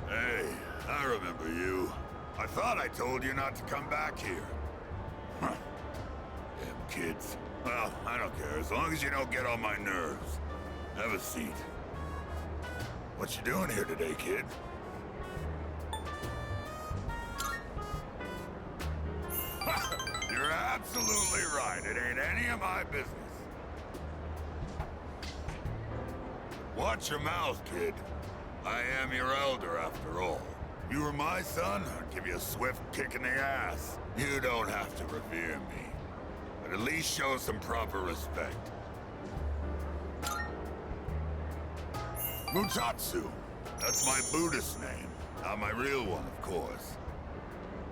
Speaker 11: Hey, I remember you. I thought I told you not to come back here. Huh. Damn kids. Well, I don't care, as long as you don't get on my nerves. Have a seat. What you doing here today, kid? You're absolutely right. It ain't any of my business. Watch your mouth, kid. I am your elder, after all. You were my son, I'd give you a swift kick in the ass. You don't have to revere me, but at least show some proper respect. Mutatsu. That's my Buddhist name. Not my real one, of course.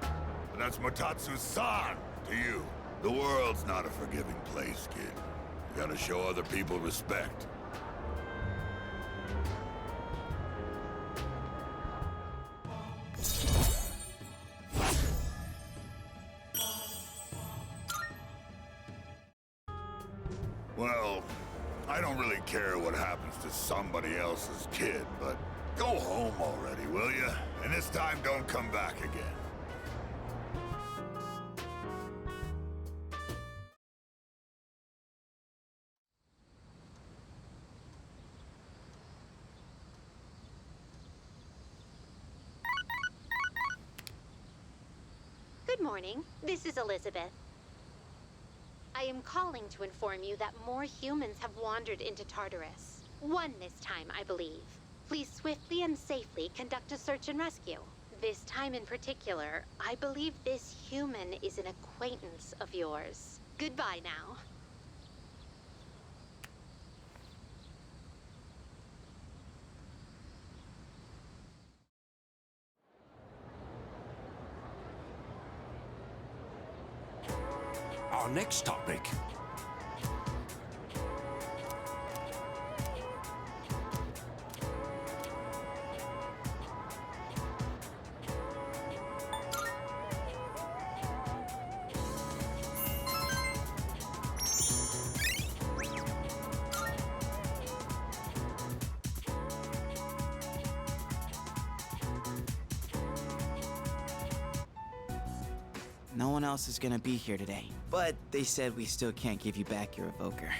Speaker 11: But that's Mutatsu-san to you. The world's not a forgiving place, kid. You gotta show other people respect. Well, I don't really care what happens to somebody else's kid, but go home already, will you? And this time don't come back again.
Speaker 16: Good morning. This is Elizabeth. I am calling to inform you that more humans have wandered into Tartarus. One this time, I believe. Please swiftly and safely conduct a search and rescue. This time in particular, I believe this human is an acquaintance of yours. Goodbye now.
Speaker 12: our next topic.
Speaker 7: No one else is gonna be here today, but they said we still can't give you back your evoker.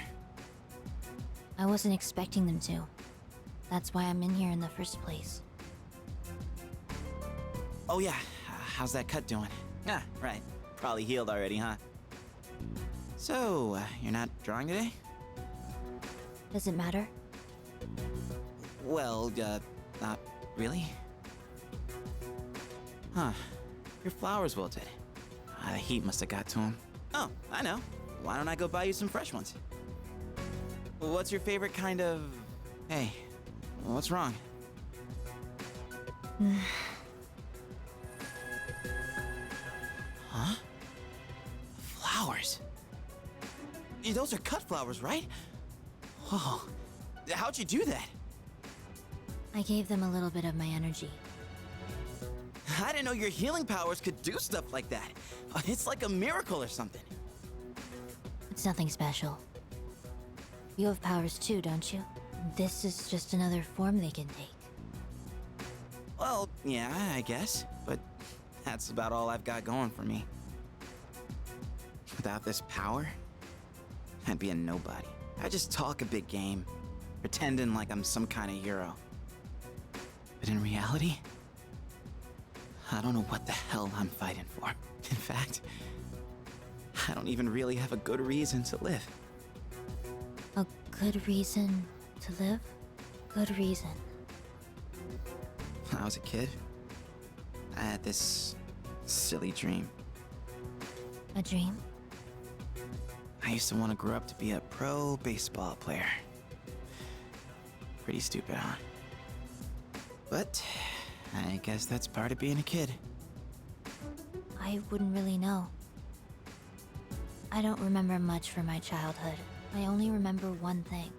Speaker 1: I wasn't expecting them to. That's why I'm in here in the first place.
Speaker 7: Oh yeah, how's that cut doing? Ah, right. Probably healed already, huh? So, you're not drawing today?
Speaker 1: Does it matter?
Speaker 7: Well, not really. Huh. Your flowers wilted. The heat must have got to them. Oh, I know. Why don't I go buy you some fresh ones? What's your favorite kind of... Hey, what's wrong? Huh? Flowers? Those are cut flowers, right? Whoa. How'd you do that?
Speaker 1: I gave them a little bit of my energy.
Speaker 7: I didn't know your healing powers could do stuff like that. It's like a miracle or something.
Speaker 1: It's nothing special. You have powers too, don't you? This is just another form they can take.
Speaker 7: Well, yeah, I guess. But that's about all I've got going for me. Without this power, I'd be a nobody. I just talk a big game, pretending like I'm some kind of hero. But in reality, I don't know what the hell I'm fighting for. In fact, I don't even really have a good reason to live.
Speaker 1: A good reason to live? Good reason.
Speaker 7: When I was a kid, I had this silly dream.
Speaker 1: A dream?
Speaker 7: I used to want to grow up to be a pro baseball player. Pretty stupid, huh? But I guess that's part of being a kid.
Speaker 1: I wouldn't really know. I don't remember much from my childhood. I only remember one thing.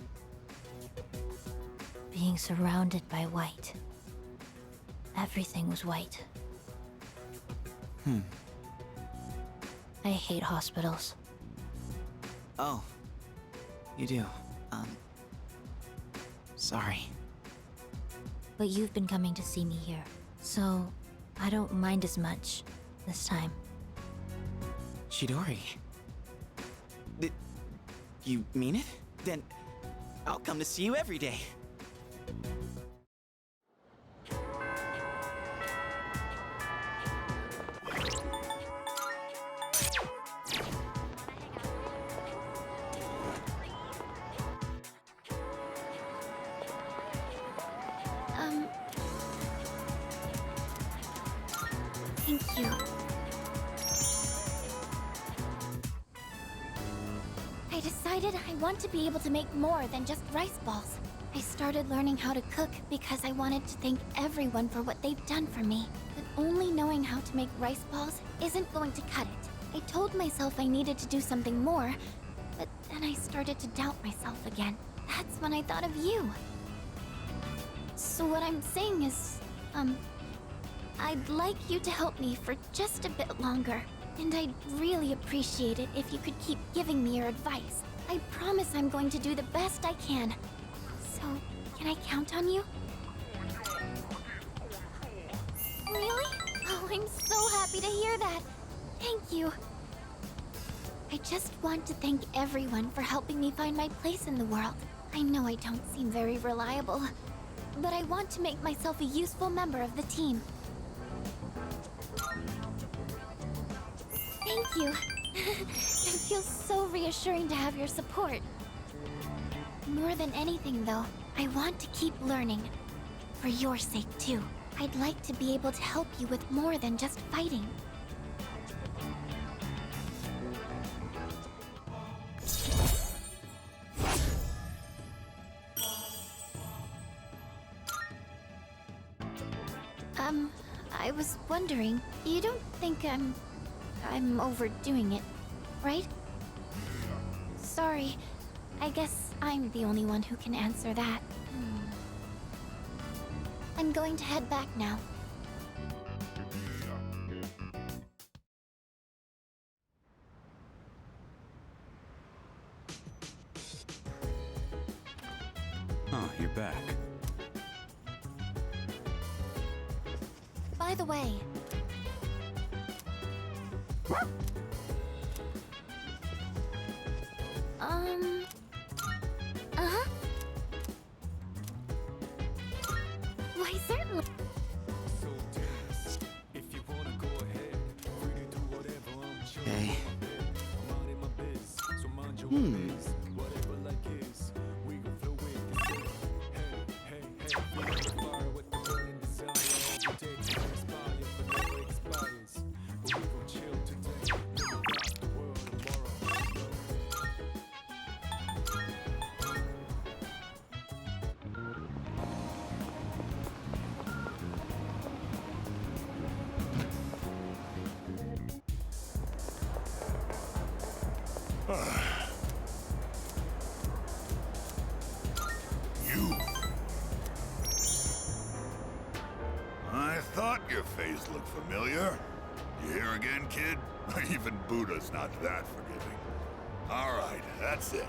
Speaker 1: Being surrounded by white. Everything was white. I hate hospitals.
Speaker 7: Oh, you do. Sorry.
Speaker 1: But you've been coming to see me here, so I don't mind as much this time.
Speaker 7: Chidori. You mean it? Then I'll come to see you every day.
Speaker 1: Thank you. I decided I want to be able to make more than just rice balls. I started learning how to cook because I wanted to thank everyone for what they've done for me. But only knowing how to make rice balls isn't going to cut it. I told myself I needed to do something more, but then I started to doubt myself again. That's when I thought of you. So what I'm saying is, I'd like you to help me for just a bit longer. And I'd really appreciate it if you could keep giving me your advice. I promise I'm going to do the best I can. So, can I count on you? Really? Oh, I'm so happy to hear that. Thank you. I just want to thank everyone for helping me find my place in the world. I know I don't seem very reliable, but I want to make myself a useful member of the team. Thank you. It feels so reassuring to have your support. More than anything, though, I want to keep learning. For your sake, too. I'd like to be able to help you with more than just fighting. I was wondering, you don't think I'm overdoing it, right? Sorry, I guess I'm the only one who can answer that. I'm going to head back now.
Speaker 3: Oh, you're back.
Speaker 1: By the way... Uh-huh. Why, certainly.
Speaker 7: Hey.
Speaker 11: You. I thought your face looked familiar. You here again, kid? Even Buddha's not that forgiving. All right, that's it.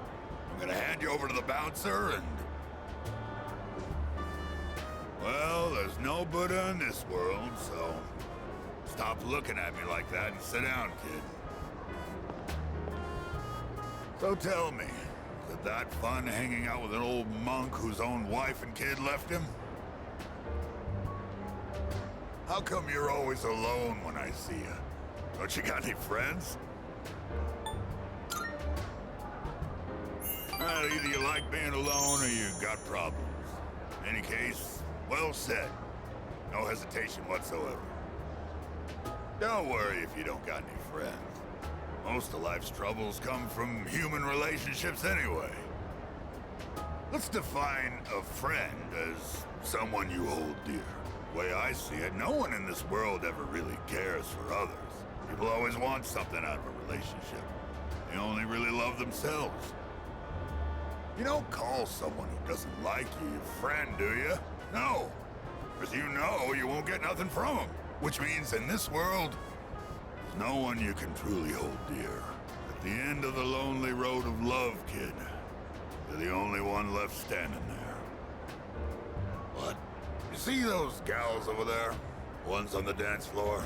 Speaker 11: I'm gonna hand you over to the bouncer and... Well, there's no Buddha in this world, so... Stop looking at me like that and sit down, kid. So tell me, is it that fun hanging out with an old monk whose own wife and kid left him? How come you're always alone when I see you? Don't you got any friends? Well, either you like being alone or you got problems. In any case, well said. No hesitation whatsoever. Don't worry if you don't got any friends. Most of life's troubles come from human relationships anyway. Let's define a friend as someone you hold dear. The way I see it, no one in this world ever really cares for others. People always want something out of a relationship. They only really love themselves. You don't call someone who doesn't like you your friend, do you? No. Because you know you won't get nothing from them. Which means in this world, there's no one you can truly hold dear. At the end of the lonely road of love, kid, you're the only one left standing there. What? You see those gals over there? Ones on the dance floor?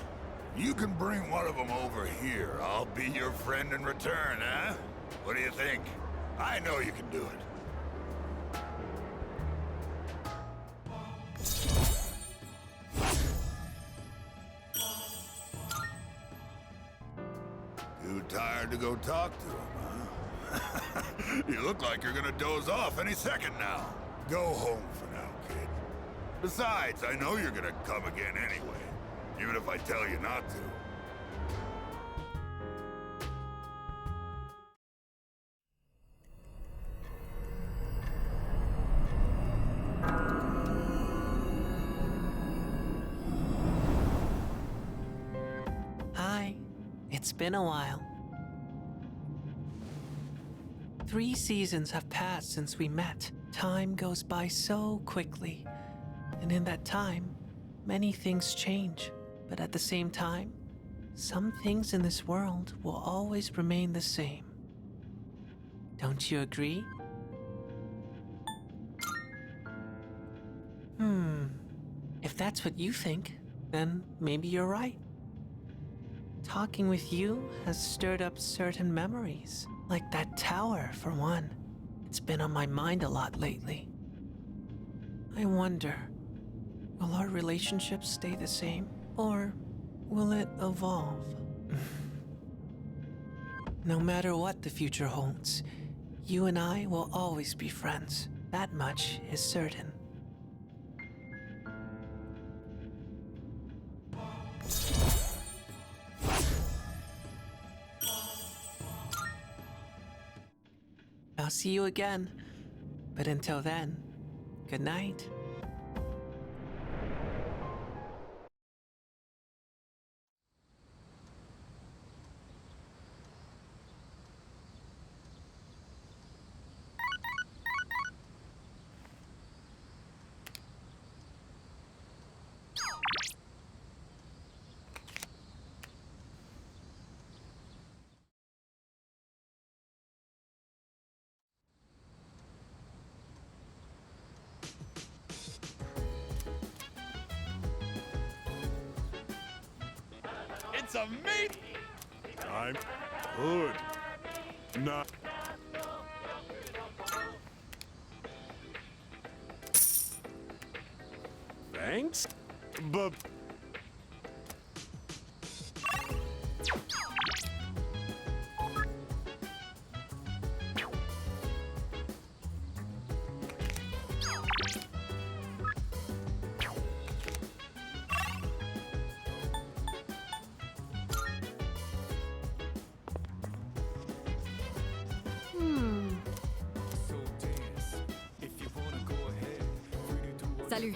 Speaker 11: You can bring one of them over here. I'll be your friend in return, huh? What do you think? I know you can do it. Too tired to go talk to him, huh? You look like you're gonna doze off any second now. Go home for now, kid. Besides, I know you're gonna come again anyway, even if I tell you not to.
Speaker 17: Hi. It's been a while. 3 seasons have passed since we met. Time goes by so quickly. And in that time, many things change. But at the same time, some things in this world will always remain the same. Don't you agree? If that's what you think, then maybe you're right. Talking with you has stirred up certain memories, like that tower, for one. It's been on my mind a lot lately. I wonder, will our relationship stay the same, or will it evolve? No matter what the future holds, you and I will always be friends. That much is certain. I'll see you again. But until then, good night.
Speaker 9: It's a mate! I'm good. Not. Thanks, but.
Speaker 15: Salut.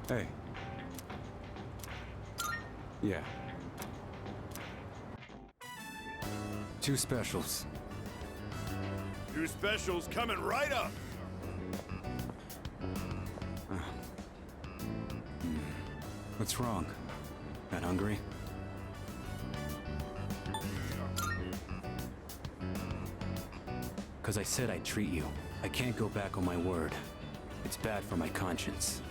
Speaker 3: Hey. Yeah. 2 specials.
Speaker 11: 2 specials coming right up.
Speaker 3: What's wrong? Not hungry? Because I said I'd treat you. I can't go back on my word. It's bad for my conscience.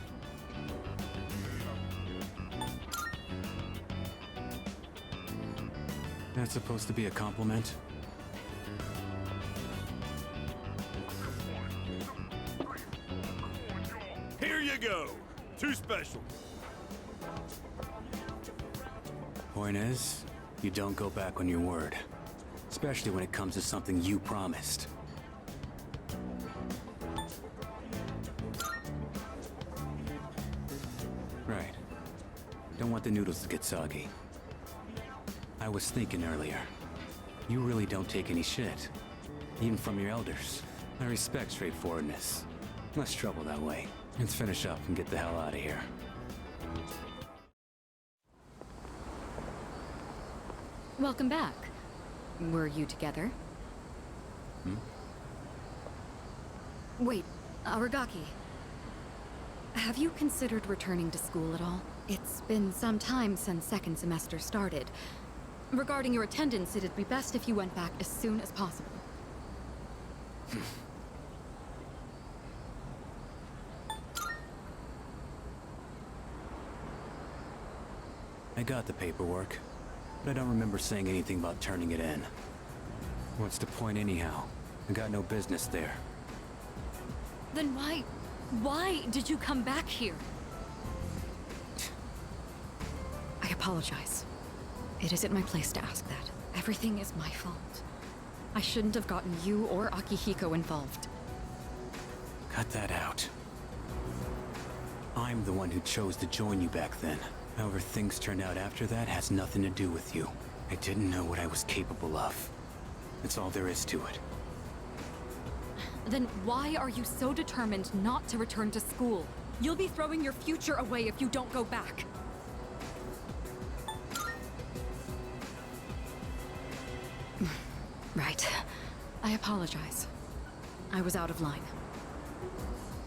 Speaker 3: That's supposed to be a compliment?
Speaker 11: Here you go. 2 specials.
Speaker 3: Point is, you don't go back on your word. Especially when it comes to something you promised. Right. Don't want the noodles to get soggy. I was thinking earlier. You really don't take any shit. Even from your elders. I respect straightforwardness. Less trouble that way. Let's finish up and get the hell out of here.
Speaker 15: Welcome back. Were you together? Wait, Aragaki. Have you considered returning to school at all? It's been some time since second semester started. Regarding your attendance, it'd be best if you went back as soon as possible.
Speaker 3: I got the paperwork, but I don't remember saying anything about turning it in. What's the point anyhow? I got no business there.
Speaker 15: Then why did you come back here? I apologize. It isn't my place to ask that. Everything is my fault. I shouldn't have gotten you or Akihiko involved.
Speaker 3: Cut that out. I'm the one who chose to join you back then. However things turned out after that has nothing to do with you. I didn't know what I was capable of. That's all there is to it.
Speaker 15: Then why are you so determined not to return to school? You'll be throwing your future away if you don't go back. Right. I apologize. I was out of line.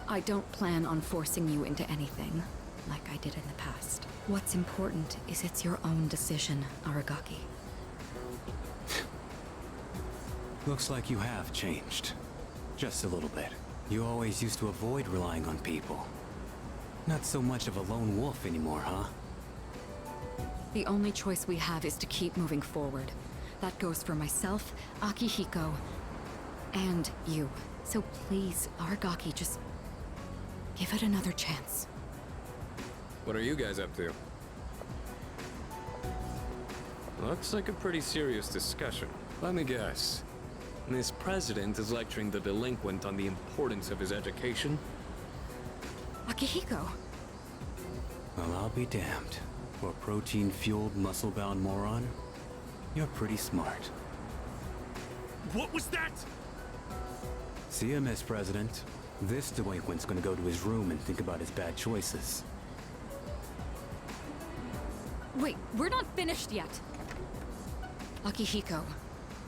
Speaker 15: I don't plan on forcing you into anything, like I did in the past. What's important is it's your own decision, Aragaki.
Speaker 3: Looks like you have changed. Just a little bit. You always used to avoid relying on people. Not so much of a lone wolf anymore, huh?
Speaker 15: The only choice we have is to keep moving forward. That goes for myself, Akihiko, and you. So please, Aragaki, just give it another chance.
Speaker 12: What are you guys up to? Looks like a pretty serious discussion. Let me guess. This president is lecturing the delinquent on the importance of his education?
Speaker 15: Akihiko!
Speaker 3: Well, I'll be damned. For a protein-fueled, muscle-bound moron, you're pretty smart.
Speaker 12: What was that?
Speaker 3: See ya, Miss President. This delinquent's gonna go to his room and think about his bad choices.
Speaker 15: Wait, we're not finished yet! Akihiko,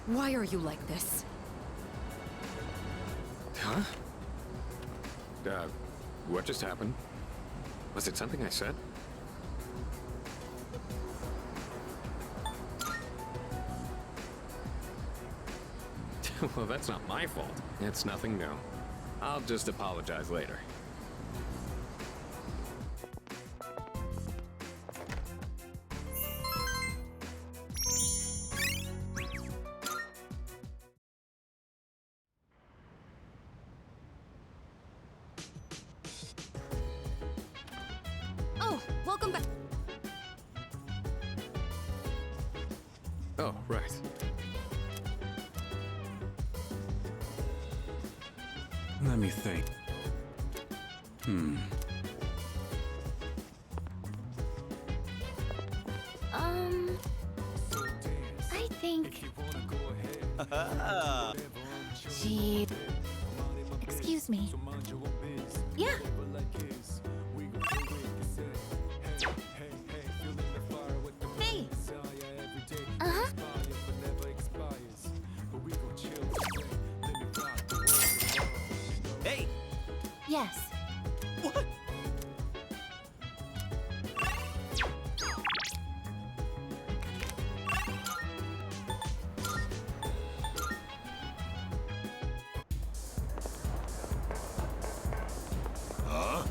Speaker 15: why are you like this?
Speaker 12: Huh? What just happened? Was it something I said? Well, that's not my fault. It's nothing new. I'll just apologize later.
Speaker 2: Oh, welcome back.
Speaker 12: Oh, right.
Speaker 3: Let me think.
Speaker 1: I think... She... Excuse me. Yeah.
Speaker 6: Yes.
Speaker 7: What?
Speaker 11: Huh?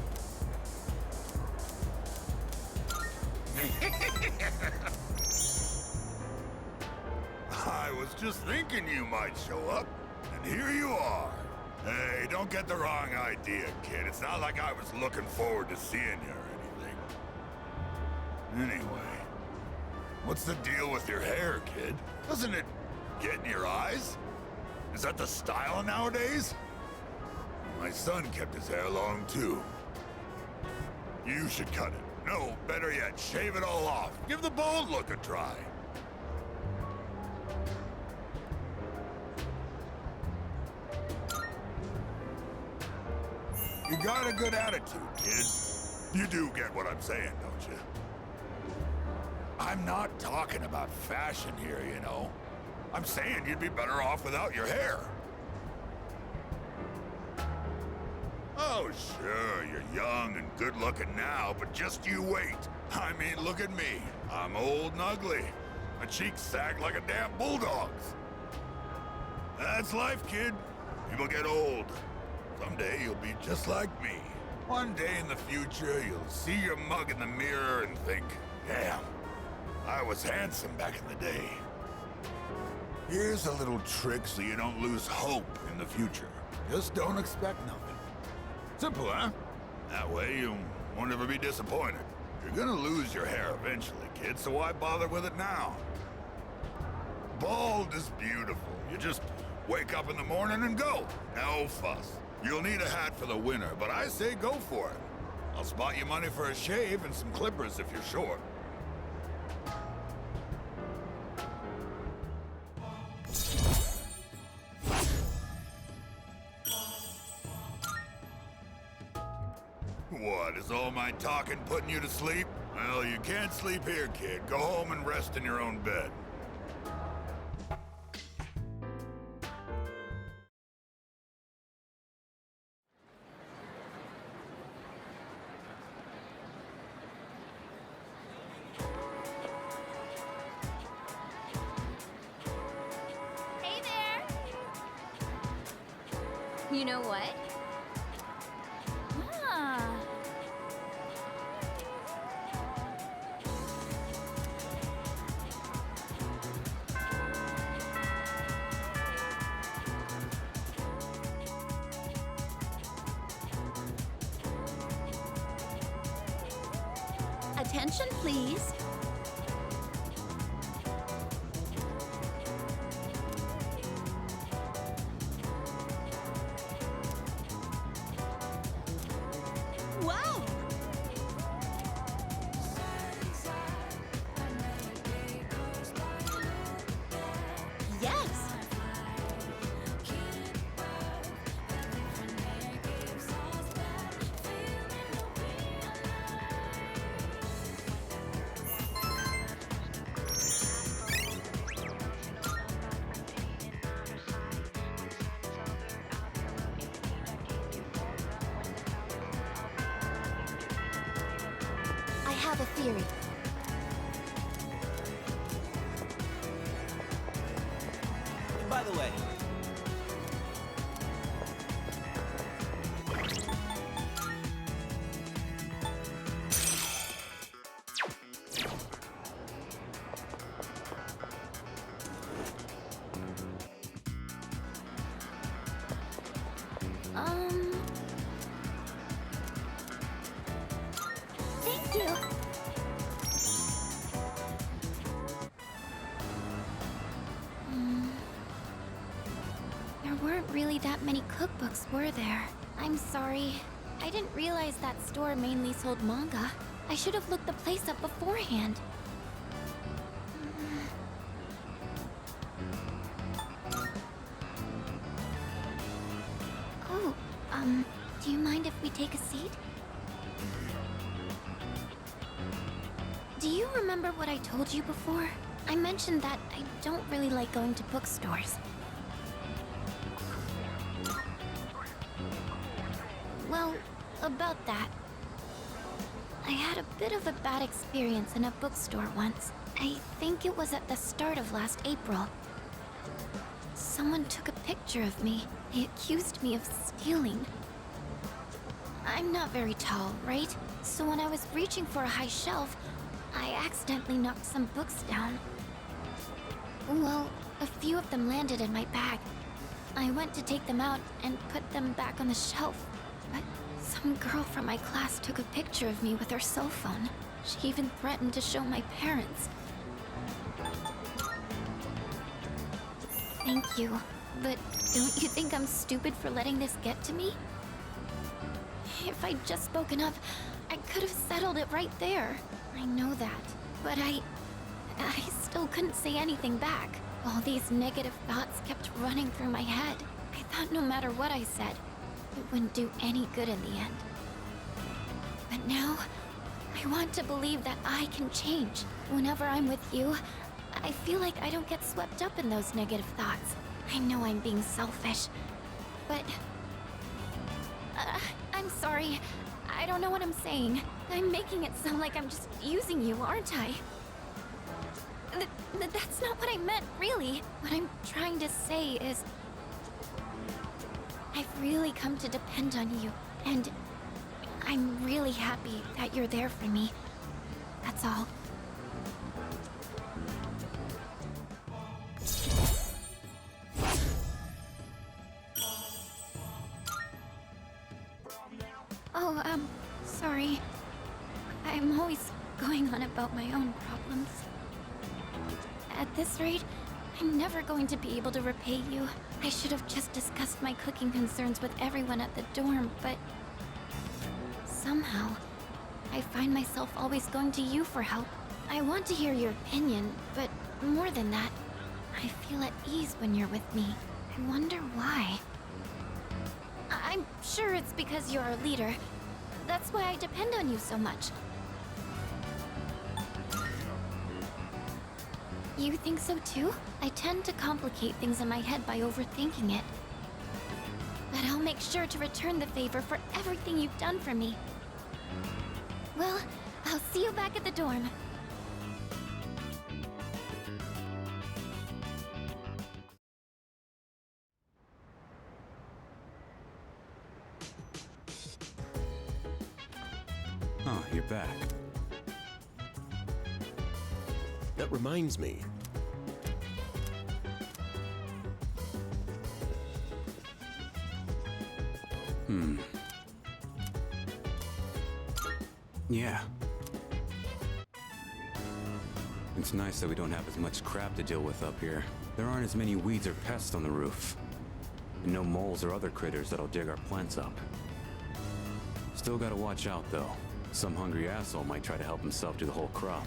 Speaker 11: I was just thinking you might show up, and here you are. Hey, don't get the wrong idea, kid. It's not like I was looking forward to seeing you or anything. Anyway, what's the deal with your hair, kid? Doesn't it get in your eyes? Is that the style nowadays? My son kept his hair long, too. You should cut it. No, better yet, shave it all off. Give the bald look a try. You got a good attitude, kid. You do get what I'm saying, don't you? I'm not talking about fashion here, you know. I'm saying you'd be better off without your hair. Oh, sure, you're young and good-looking now, but just you wait. I mean, look at me. I'm old and ugly. My cheeks sag like a damn bulldog's. That's life, kid. People get old. Someday you'll be just like me. One day in the future, you'll see your mug in the mirror and think, damn, I was handsome back in the day. Here's a little trick so you don't lose hope in the future. Just don't expect nothing. Simple, huh? That way you won't ever be disappointed. You're gonna lose your hair eventually, kid, so why bother with it now? Bald is beautiful. You just wake up in the morning and go. No fuss. You'll need a hat for the winter, but I say go for it. I'll spot you money for a shave and some clippers if you're short. What, is all my talking putting you to sleep? Well, you can't sleep here, kid. Go home and rest in your own bed.
Speaker 1: Hey there! You know what? Ah.
Speaker 6: Attention, please. Wow! Yes! I have a theory.
Speaker 7: By the way,
Speaker 1: Thank you. There weren't really that many cookbooks, were there? I'm sorry. I didn't realize that store mainly sold manga. I should have looked the place up beforehand. Oh, do you mind if we take a seat? Do you remember what I told you before? I mentioned that I don't really like going to bookstores. Well, Well, about that. I had a bit of a bad experience in a bookstore once. I think it was at the start of last April. Someone took a picture of me. They accused me of stealing. I'm not very tall, right? So when I was reaching for a high shelf, I accidentally knocked some books down. Well, a few of them landed in my bag. I went to take them out and put them back on the shelf, but some girl from my class took a picture of me with her cell phone. She even threatened to show my parents. Thank you, but don't you think I'm stupid for letting this get to me? If I'd just spoken up, I could have settled it right there. I know that, but I still couldn't say anything back. All these negative thoughts kept running through my head. I thought no matter what I said, it wouldn't do any good in the end. But now, I want to believe that I can change. Whenever I'm with you, I feel like I don't get swept up in those negative thoughts. I know I'm being selfish, but... I'm sorry. I don't know what I'm saying. I'm making it sound like I'm just using you, aren't I? That's not what I meant, really. What I'm trying to say is... I've really come to depend on you, and I'm really happy that you're there for me. That's all. Oh, sorry. I'm always going on about my own problems. At this rate, I'm never going to be able to repay you. I should have just discussed my cooking concerns with everyone at the dorm, but... somehow, I find myself always going to you for help. I want to hear your opinion, but more than that, I feel at ease when you're with me. I wonder why. I'm sure it's because you're our leader. That's why I depend on you so much. You think so too? I tend to complicate things in my head by overthinking it. But I'll make sure to return the favor for everything you've done for me. Well, I'll see you back at the dorm.
Speaker 3: Oh, you're back.
Speaker 4: That reminds me.
Speaker 3: Yeah. It's nice that we don't have as much crap to deal with up here. There aren't as many weeds or pests on the roof. And no moles or other critters that'll dig our plants up. Still gotta watch out, though. Some hungry asshole might try to help himself to the whole crop.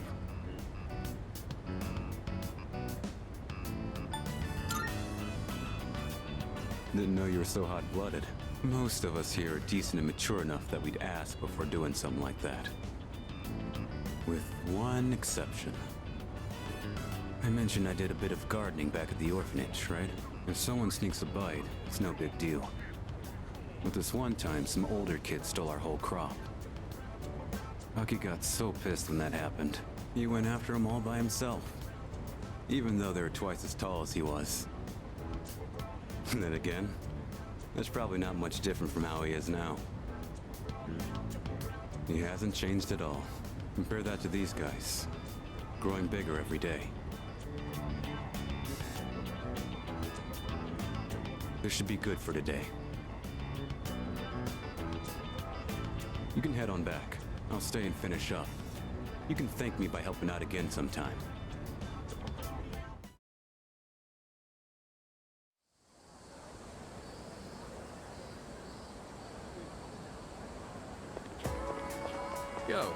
Speaker 3: Didn't know you were so hot-blooded. Most of us here are decent and mature enough that we'd ask before doing something like that. With one exception. I mentioned I did a bit of gardening back at the orphanage, right? If someone sneaks a bite, it's no big deal. But this one time, some older kids stole our whole crop. Hucky got so pissed when that happened. He went after them all by himself. Even though they were twice as tall as he was. And then again, that's probably not much different from how he is now. He hasn't changed at all. Compare that to these guys. Growing bigger every day. This should be good for today. You can head on back. I'll stay and finish up. You can thank me by helping out again sometime.
Speaker 12: Yo.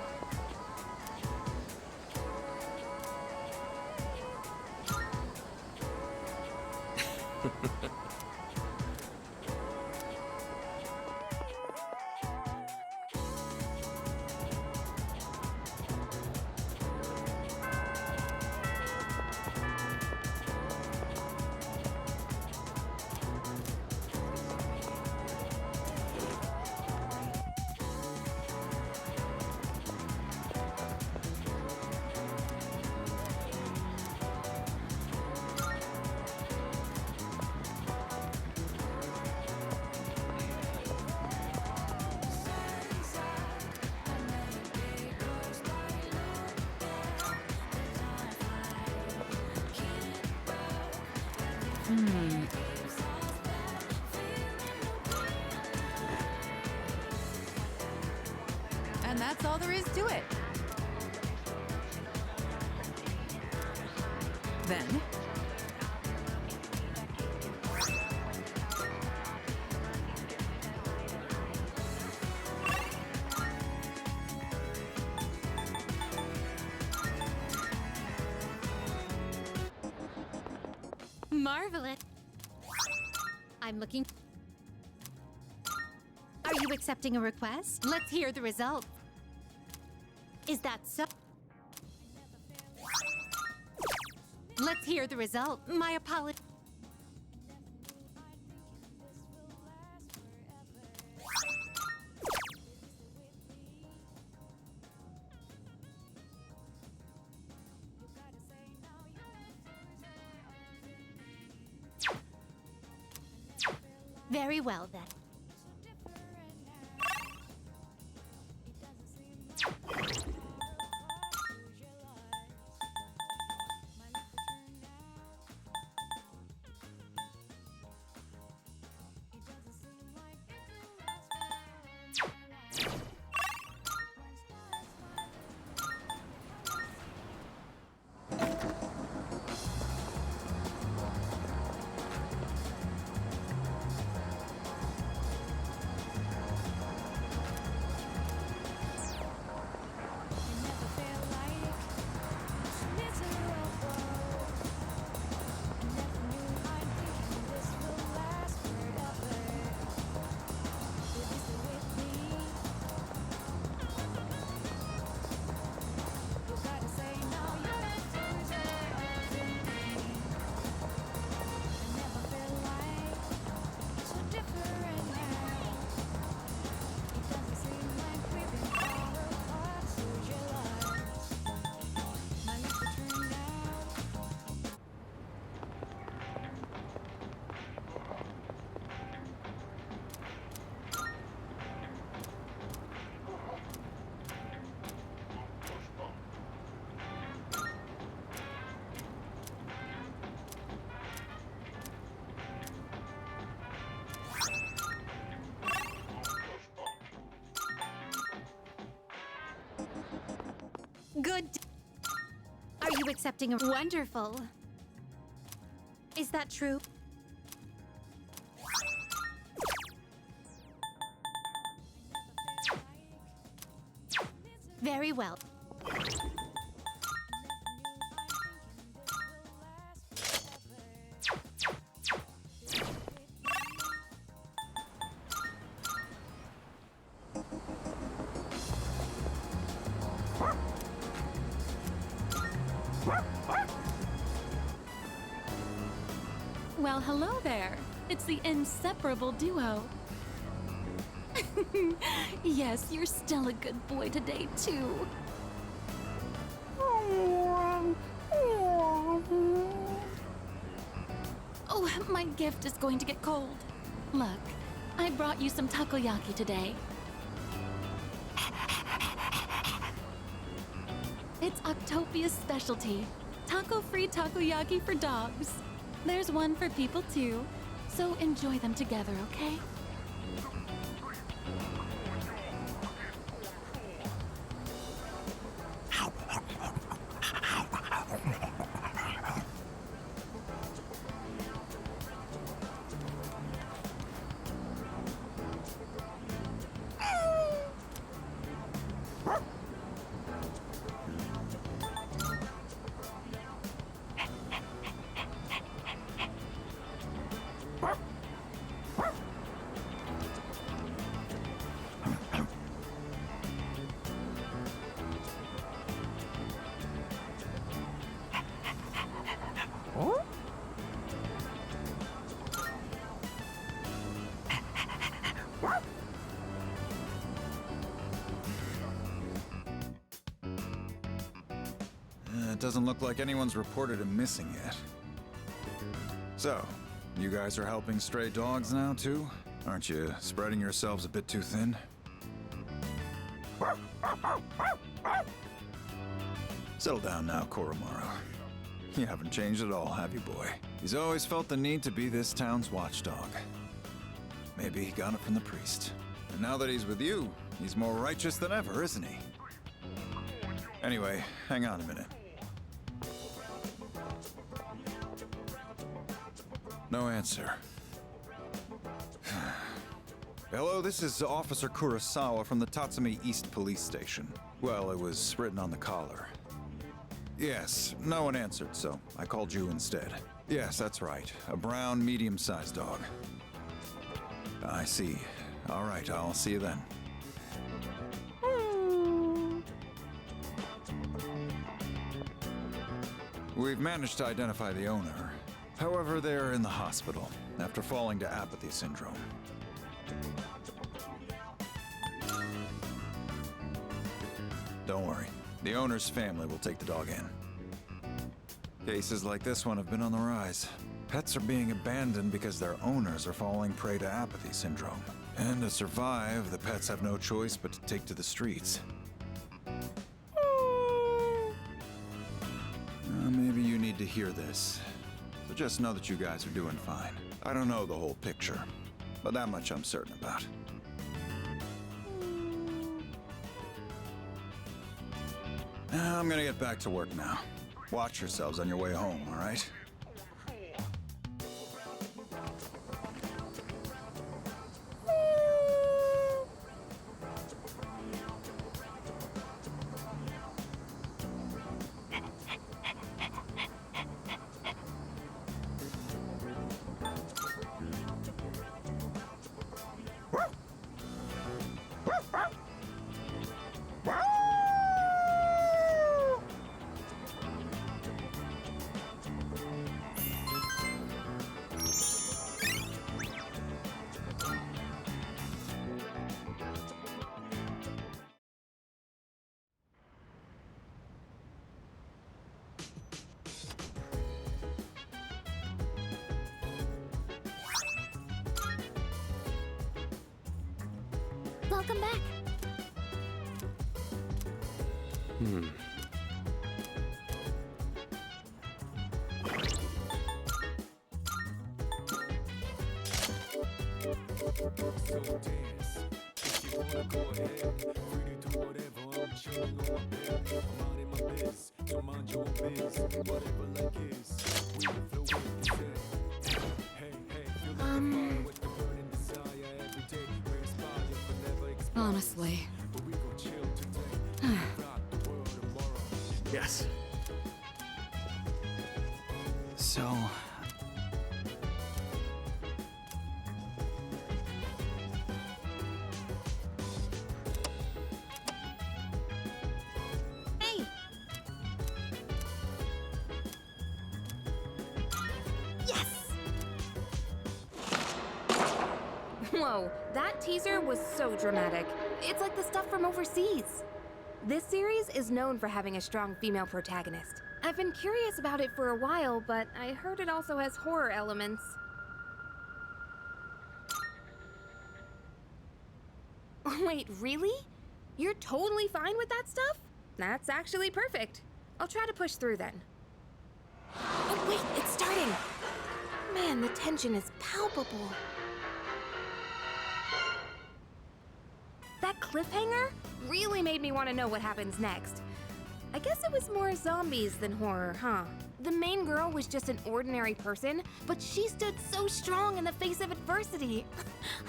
Speaker 18: And that's all there is to it. Then,
Speaker 2: Marvelous. I'm looking. Are you accepting a request? Let's hear the result. Is that so? Let's hear the result. My apologies. Very well, then. Good. Are you accepting a wonderful? Is that true? Very well.
Speaker 6: Well, hello there. It's the inseparable duo. Yes, you're still a good boy today, too. Oh, my gift is going to get cold. Look, I brought you some takoyaki today. It's Octopia's specialty. Taco-free takoyaki for dogs. There's one for people too, so enjoy them together, okay?
Speaker 19: It doesn't look like anyone's reported him missing yet. So, you guys are helping stray dogs now, too? Aren't you spreading yourselves a bit too thin? Settle down now, Koromaru. You haven't changed at all, have you, boy? He's always felt the need to be this town's watchdog. Maybe he got it from the priest. And now that he's with you, he's more righteous than ever, isn't he? Anyway, hang on a minute. No answer. Hello, this is Officer Kurosawa from the Tatsumi East Police Station. Well, it was written on the collar. Yes, no one answered, so I called you instead. Yes, that's right. A brown, medium-sized dog. I see. All right, I'll see you then. We've managed to identify the owner. However, they're in the hospital after falling to apathy syndrome. Don't worry. The owner's family will take the dog in. Cases like this one have been on the rise. Pets are being abandoned because their owners are falling prey to apathy syndrome. And to survive, the pets have no choice but to take to the streets. Maybe you need to hear this. So just know that you guys are doing fine. I don't know the whole picture, but that much I'm certain about. I'm gonna get back to work now. Watch yourselves on your way home, all right?
Speaker 1: Welcome back.
Speaker 9: So dance. If you wanna go ahead, free to do whatever. I'm chilling on my bed. I'm out in my biz. Don't mind your biz. Whatever like is. We can flow with the set. Hey, feel like a fire with the burning desire every day. We inspire but never expire.
Speaker 15: Honestly.
Speaker 9: But we gon' chill today. Rock the world tomorrow.
Speaker 7: Yes. So...
Speaker 2: Whoa, that teaser was so dramatic. It's like the stuff from overseas. This series is known for having a strong female protagonist. I've been curious about it for a while, but I heard it also has horror elements. Wait, really? You're totally fine with that stuff? That's actually perfect. I'll try to push through then. Oh wait, it's starting! Man, the tension is palpable. That cliffhanger really made me want to know what happens next. I guess it was more zombies than horror, huh? The main girl was just an ordinary person, but she stood so strong in the face of adversity.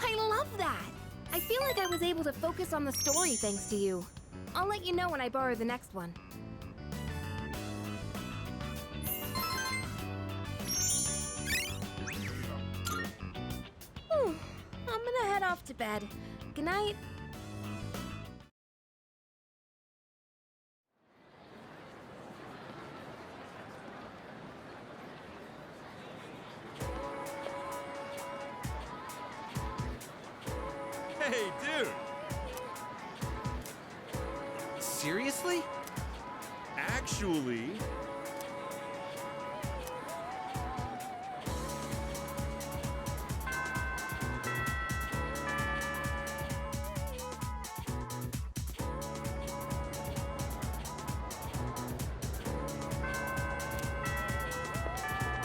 Speaker 2: I love that! I feel like I was able to focus on the story thanks to you. I'll let you know when I borrow the next one. I'm gonna head off to bed. Good night.
Speaker 20: Hey, dude! Seriously? Actually...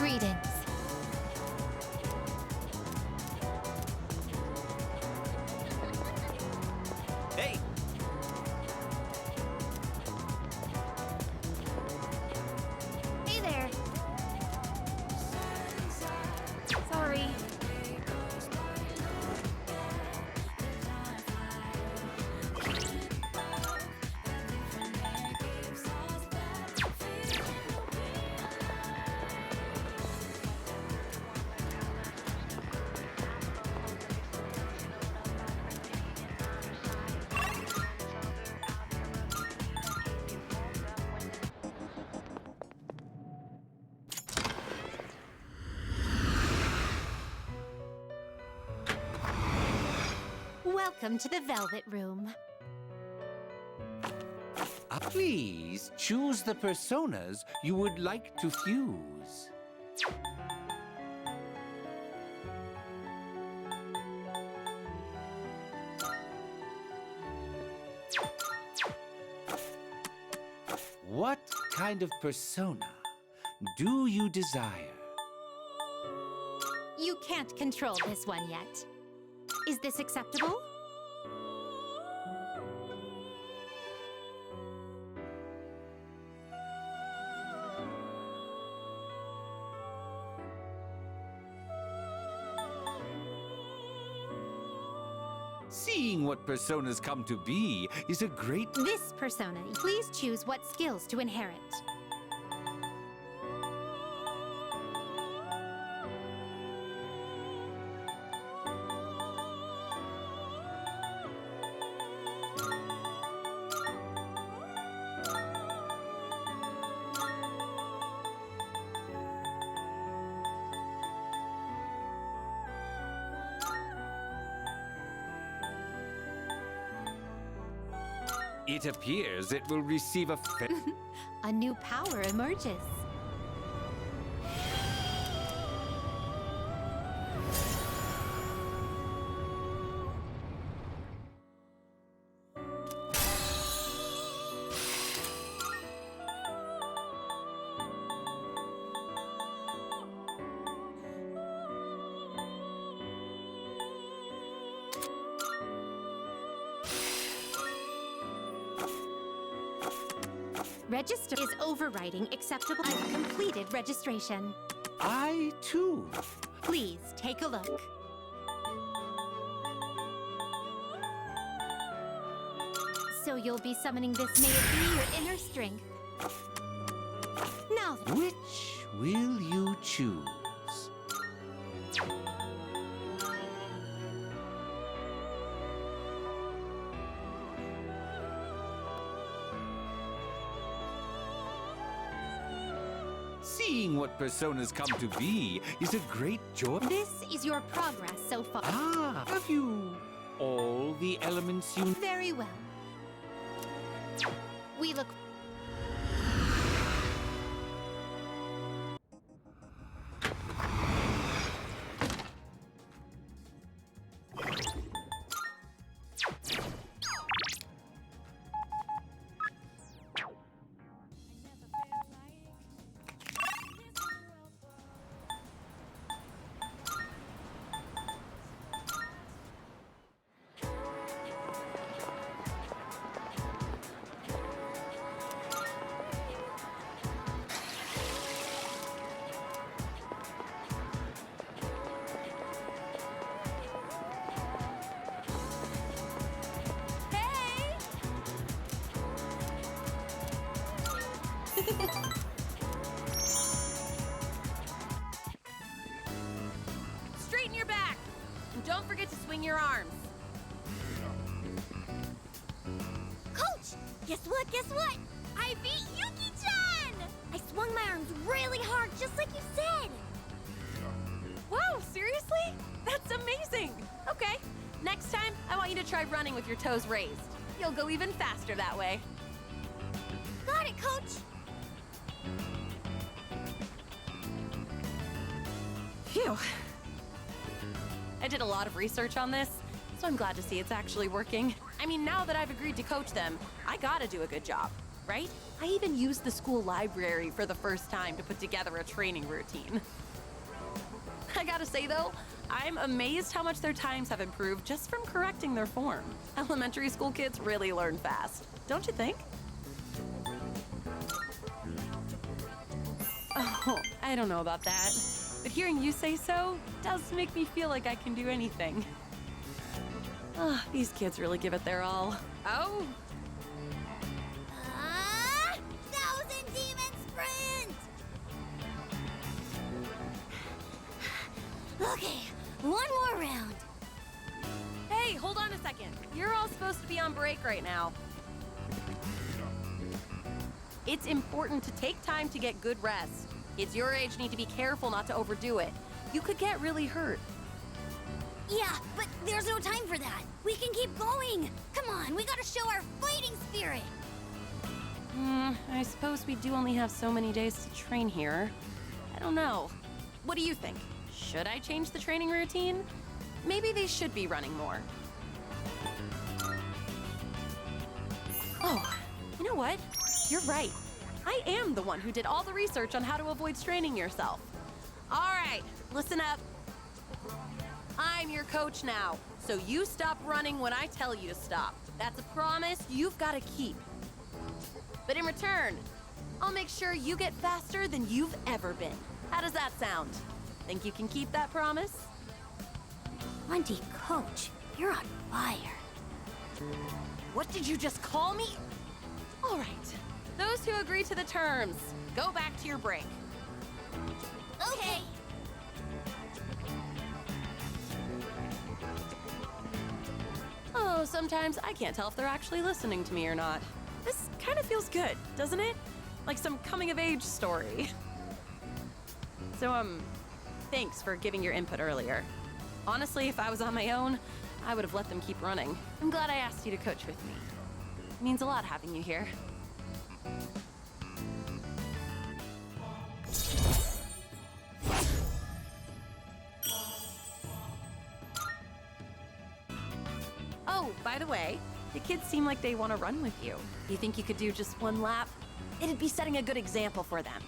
Speaker 1: Greetings.
Speaker 20: Hey!
Speaker 1: Hey there. Sorry.
Speaker 16: Welcome to the Velvet Room.
Speaker 19: Please choose the personas you would like to fuse. What kind of persona do you desire?
Speaker 16: You can't control this one yet. Is this acceptable?
Speaker 19: Seeing what personas come to be is a great...
Speaker 16: This persona, please choose what skills to inherit.
Speaker 19: It appears it will receive a...
Speaker 16: A new power emerges. Register is overriding acceptable. I've completed registration.
Speaker 19: I, too.
Speaker 16: Please take a look. So you'll be summoning this, may it be your inner strength. Now,
Speaker 19: Which will you choose? Seeing what personas come to be is a great joy.
Speaker 16: this is your progress so far.
Speaker 19: Ah, have you all the elements you...
Speaker 16: Very well. We look...
Speaker 21: Straighten your back! And don't forget to swing your arms.
Speaker 1: Coach! Guess what? Guess what? I beat Yuki-chan! I swung my arms really hard, just like you said!
Speaker 21: Wow, seriously? That's amazing! Okay, next time, I want you to try running with your toes raised. You'll go even faster that way.
Speaker 1: Got it, Coach!
Speaker 21: Phew. I did a lot of research on this, so I'm glad to see it's actually working. I mean, now that I've agreed to coach them, I gotta do a good job. right? I even used the school library for the first time to put together a training routine. I gotta say though, I'm amazed how much their times have improved just from correcting their form. Elementary school kids really learn fast, don't you think? Oh, I don't know about that. But hearing you say so does make me feel like I can do anything. These kids really give it their all.
Speaker 10: Oh.
Speaker 1: Thousand Demon Sprint! Okay, one more round.
Speaker 21: Hey, hold on a second. You're all supposed to be on break right now. It's important to take time to get good rest. Kids your age need to be careful not to overdo it. You could get really hurt.
Speaker 1: Yeah, but there's no time for that. We can keep going. Come on, we gotta show our fighting spirit.
Speaker 21: I suppose we do only have so many days to train here. I don't know. What do you think? Should I change the training routine? Maybe they should be running more. Oh, you know what? You're right. I am the one who did all the research on how to avoid straining yourself. All right, listen up. I'm your coach now, so you stop running when I tell you to stop. That's a promise you've got to keep. But in return, I'll make sure you get faster than you've ever been. How does that sound? Think you can keep that promise?
Speaker 1: Monty, coach, you're on fire.
Speaker 21: What did you just call me? All right, those who agree to the terms, go back to your break.
Speaker 1: Okay.
Speaker 21: Oh, sometimes I can't tell if they're actually listening to me or not. This kind of feels good, doesn't it? Like some coming-of-age story. So, thanks for giving your input earlier. Honestly, if I was on my own, I would have let them keep running. I'm glad I asked you to coach with me. It means a lot having you here. Oh, by the way, the kids seem like they want to run with you. You think you could do just one lap? It'd be setting a good example for them.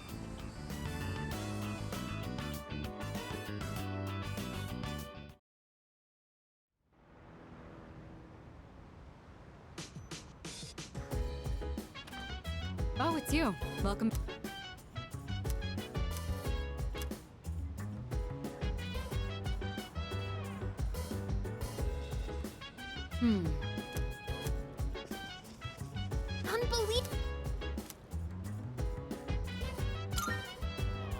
Speaker 15: Oh, it's you. Welcome.
Speaker 1: Unbelievable.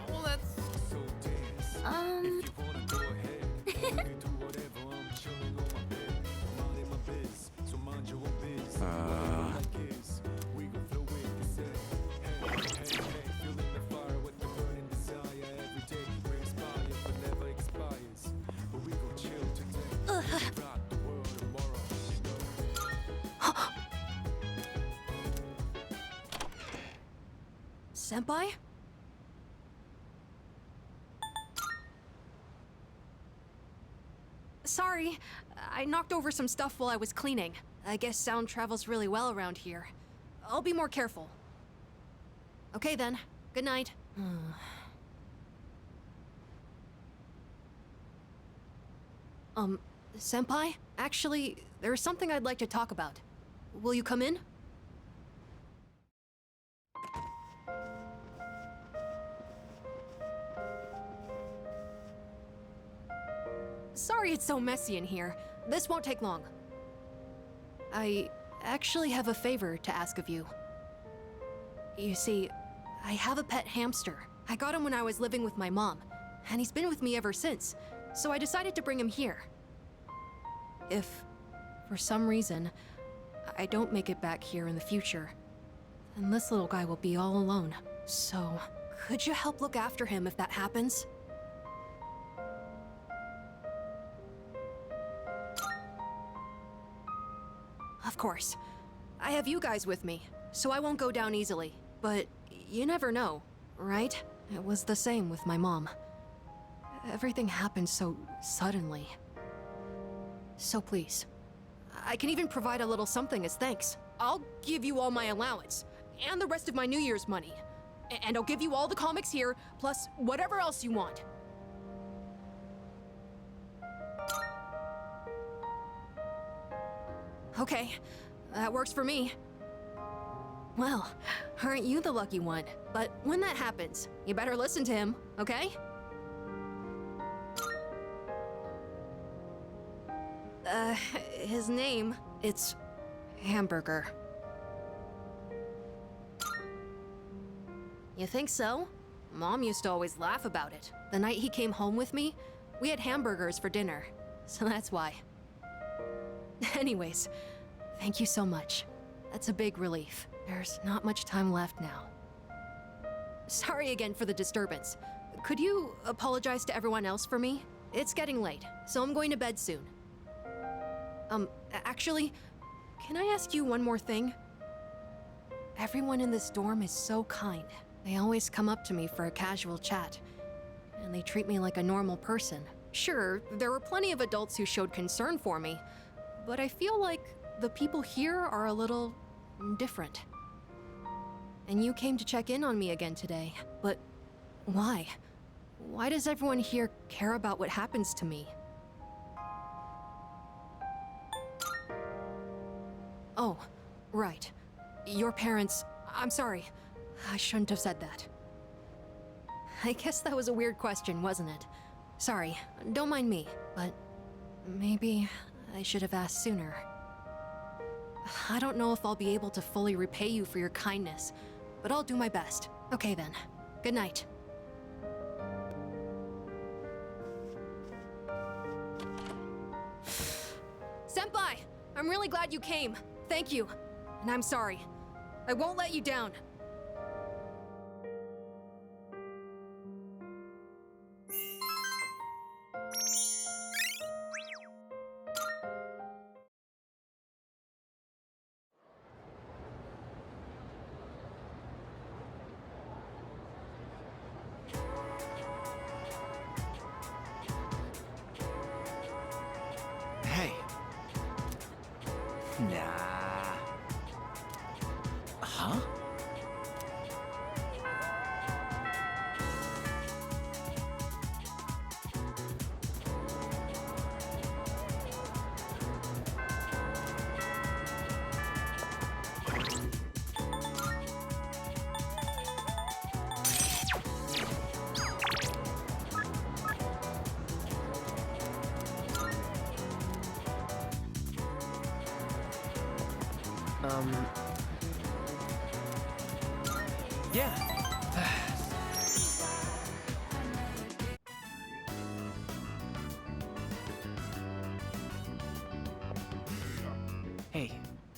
Speaker 9: Oh, that's so dance. If you wanna go ahead, we can do whatever. I'm chilling on my bed. I'm minding my biz, so mind your own biz. Like is, we gon' flow with the set. Hey, feeling the fire with the burning desire. Every day brings fire, but never expires. But we gon' chill today. Rock the world tomorrow, you know.
Speaker 10: Senpai? Sorry, I knocked over some stuff while I was cleaning. I guess sound travels really well around here. I'll be more careful. Okay then, good night. Senpai? Actually, there's something I'd like to talk about. Will you come in? Sorry it's so messy in here. This won't take long. I actually have a favor to ask of you. You see, I have a pet hamster. I got him when I was living with my mom, and he's been with me ever since, so I decided to bring him here. If, for some reason, I don't make it back here in the future, then this little guy will be all alone. So, could you help look after him if that happens? Of course. I have you guys with me, so I won't go down easily. But you never know, right? It was the same with my mom. Everything happened so suddenly. So please, I can even provide a little something as thanks. I'll give you all my allowance. and the rest of my New Year's money. And I'll give you all the comics here, plus whatever else you want. Okay, that works for me. Well, aren't you the lucky one? But when that happens, you better listen to him, okay? His name, it's Hamburger. You think so? Mom used to always laugh about it. The night he came home with me, we had hamburgers for dinner, so that's why. Anyways, thank you so much. That's a big relief. There's not much time left now. Sorry again for the disturbance. Could you apologize to everyone else for me? It's getting late, so I'm going to bed soon. Actually, can I ask you one more thing? Everyone in this dorm is so kind. They always come up to me for a casual chat, and they treat me like a normal person. Sure, there were plenty of adults who showed concern for me, but I feel like the people here are a little different. And you came to check in on me again today, but why? Why does everyone here care about what happens to me? Oh, right. Your parents... I'm sorry. I shouldn't have said that. I guess that was a weird question, wasn't it? Sorry, don't mind me, but maybe I should have asked sooner. I don't know if I'll be able to fully repay you for your kindness, but I'll do my best. Okay then. Good night. Senpai! I'm really glad you came. Thank you. And I'm sorry. I won't let you down.
Speaker 7: Hey. Nah. Huh?
Speaker 4: Yeah. Hey,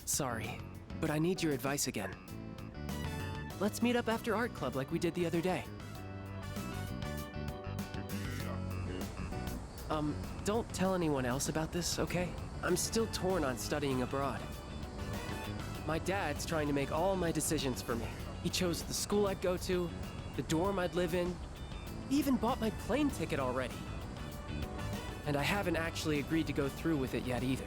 Speaker 4: sorry, but I need your advice again. Let's meet up after art club like we did the other day. Don't tell anyone else about this, okay? I'm still torn on studying abroad. My dad's trying to make all my decisions for me. He chose the school I'd go to, the dorm I'd live in, he even bought my plane ticket already. And I haven't actually agreed to go through with it yet either.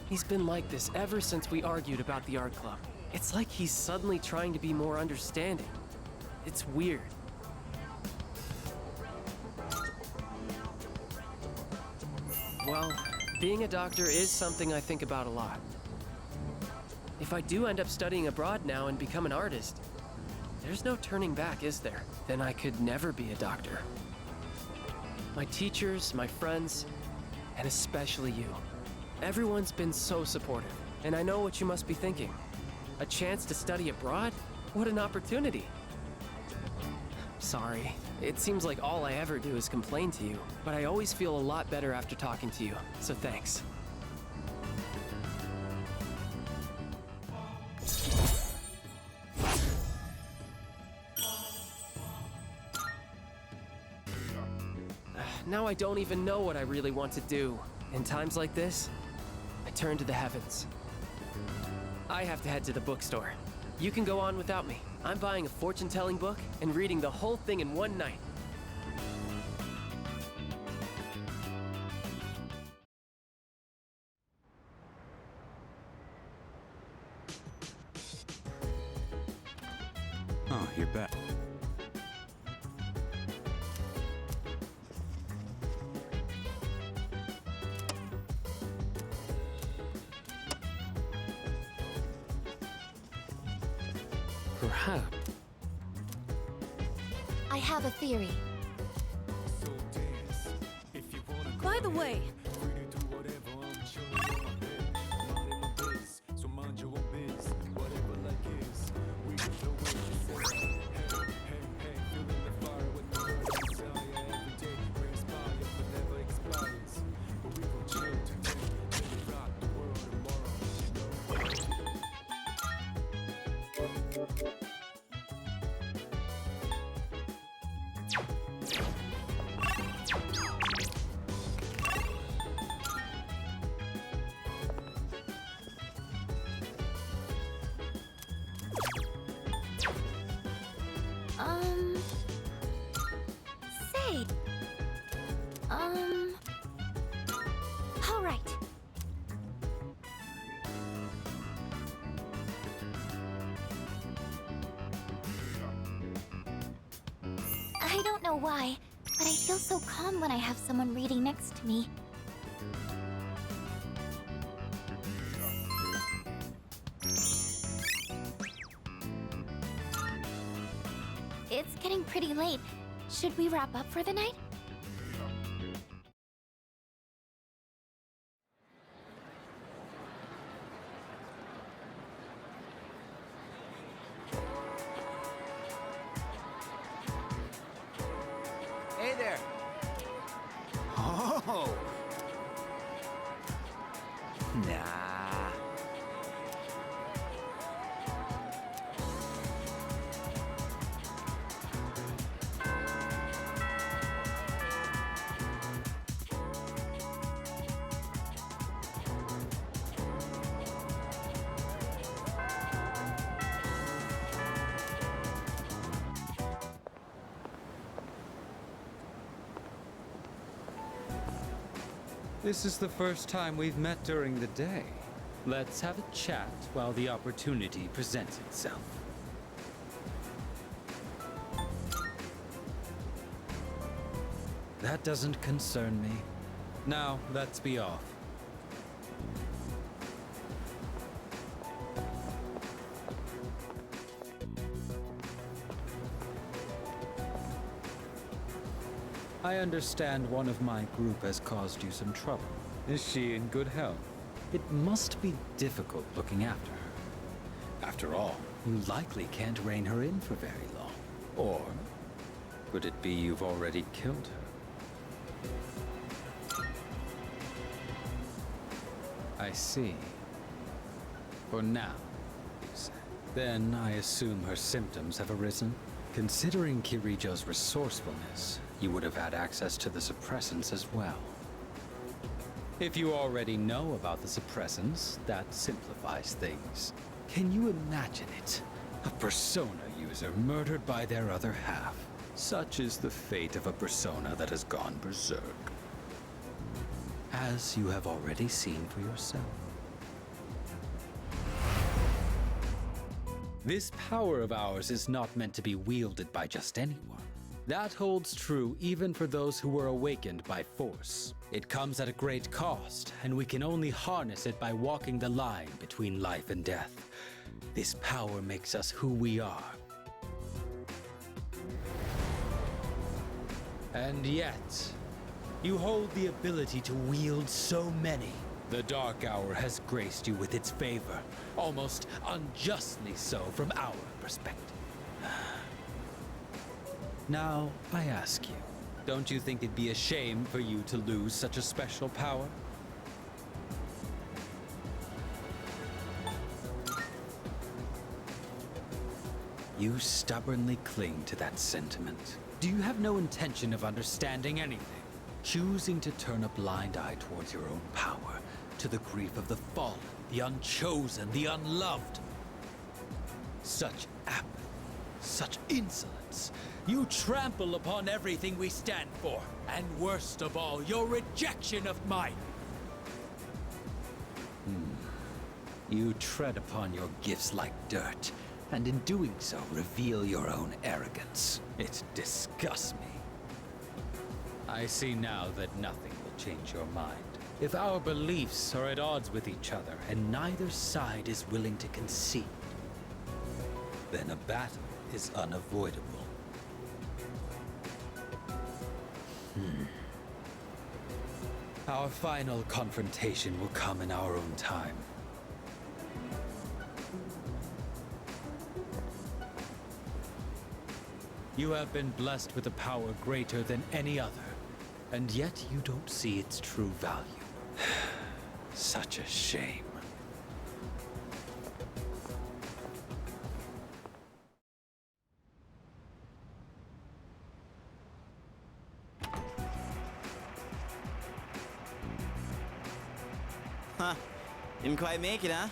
Speaker 4: He's been like this ever since we argued about the art club. It's like he's suddenly trying to be more understanding. It's weird. Well, being a doctor is something I think about a lot. If I do end up studying abroad now and become an artist, there's no turning back, is there? Then I could never be a doctor. My teachers, my friends, and especially you. Everyone's been so supportive, and I know what you must be thinking. A chance to study abroad? What an opportunity. Sorry, it seems like all I ever do is complain to you, but I always feel a lot better after talking to you, so thanks. Now I don't even know what I really want to do. In times like this, I turn to the heavens. I have to head to the bookstore. You can go on without me. I'm buying a fortune-telling book and reading the whole thing in one night.
Speaker 3: you're back.
Speaker 12: Perhaps.
Speaker 1: I have a theory.
Speaker 13: By the way,
Speaker 1: Say. All right. I don't know why, but I feel so calm when I have someone reading next to me. It's getting pretty late. Should we wrap up for the night?
Speaker 5: Hey there. Oh. Nah.
Speaker 22: This is the first time we've met during the day. Let's have a chat while the opportunity presents itself. That doesn't concern me. Now, let's be off. I understand one of my group has caused you some trouble. Is she in good health? It must be difficult looking after her. After all, you likely can't rein her in for very long. Or could it be you've already killed her? I see. For now, you say. Then I assume her symptoms have arisen? Considering Kirijo's resourcefulness, you would have had access to the suppressants as well. If you already know about the suppressants, that simplifies things. Can you imagine it? A persona user murdered by their other half. Such is the fate of a persona that has gone berserk. As you have already seen for yourself. This power of ours is not meant to be wielded by just anyone. That holds true even for those who were awakened by force. It comes at a great cost, and we can only harness it by walking the line between life and death. This power makes us who we are. And yet, you hold the ability to wield so many. The Dark Hour has graced you with its favor, almost unjustly so from our perspective. Now, I ask you, don't you think it'd be a shame for you to lose such a special power? You stubbornly cling to that sentiment. Do you have no intention of understanding anything? Choosing to turn a blind eye towards your own power, to the grief of the fallen, the unchosen, the unloved. Such apathy, such insolence. You trample upon everything we stand for, and worst of all, your rejection of mine. You tread upon your gifts like dirt, and in doing so, reveal your own arrogance. It disgusts me. I see now that nothing will change your mind. If our beliefs are at odds with each other, and neither side is willing to concede, then a battle is unavoidable. Our final confrontation will come in our own time. You have been blessed with a power greater than any other, and yet you don't see its true value. Such a shame.
Speaker 7: Huh. Didn't quite make it, huh?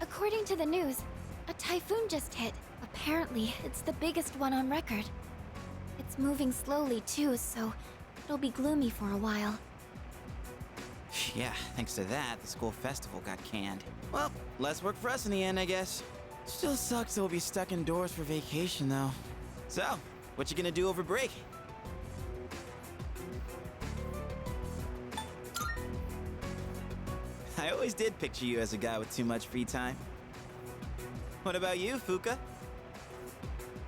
Speaker 1: According to the news, a typhoon just hit. Apparently, it's the biggest one on record. It's moving slowly too, so it'll be gloomy for a while.
Speaker 7: Yeah, thanks to that, the school festival got canned. Well, less work for us in the end, I guess. Still sucks that we'll be stuck indoors for vacation, though. So, what you gonna do over break? I always did picture you as a guy with too much free time. What about you, Fuka?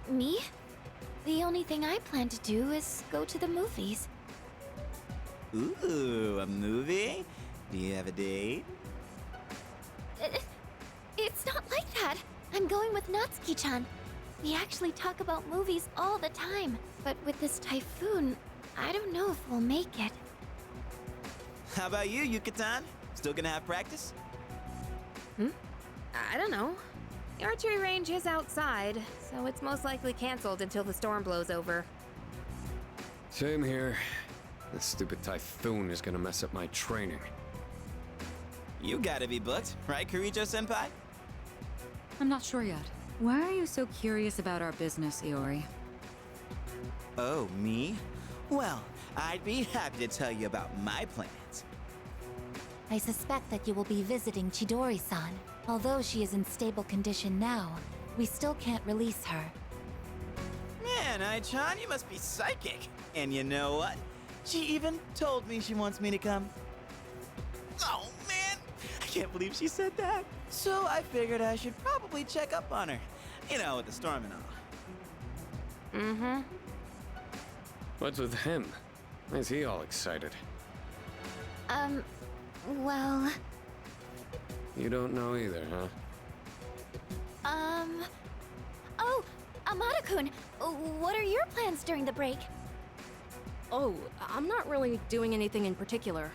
Speaker 1: Me? The only thing I plan to do is go to the movies.
Speaker 7: Ooh, a movie? Do you have a date?
Speaker 1: It's not like that. I'm going with Natsuki-chan. We actually talk about movies all the time. But with this typhoon, I don't know if we'll make it.
Speaker 7: How about you, Yucatan? Still gonna have practice?
Speaker 2: I don't know. The archery range is outside, so it's most likely canceled until the storm blows over.
Speaker 12: Same here. This stupid typhoon is gonna mess up my training.
Speaker 7: You gotta be booked, right, Kirijo-senpai?
Speaker 18: I'm not sure yet. Why are you so curious about our business, Iori?
Speaker 7: Oh, me? Well, I'd be happy to tell you about my plans.
Speaker 1: I suspect that you will be visiting Chidori-san. Although she is in stable condition now, we still can't release her.
Speaker 7: Man, Ai-chan, you must be psychic. And you know what? She even told me she wants me to come. Oh, man! I can't believe she said that. So I figured I should probably check up on her. You know, with the storm and all.
Speaker 2: Mm-hmm.
Speaker 12: What's with him? Why is he all excited?
Speaker 1: Well...
Speaker 12: You don't know either, huh?
Speaker 1: Oh, Amada-kun, what are your plans during the break?
Speaker 10: Oh, I'm not really doing anything in particular.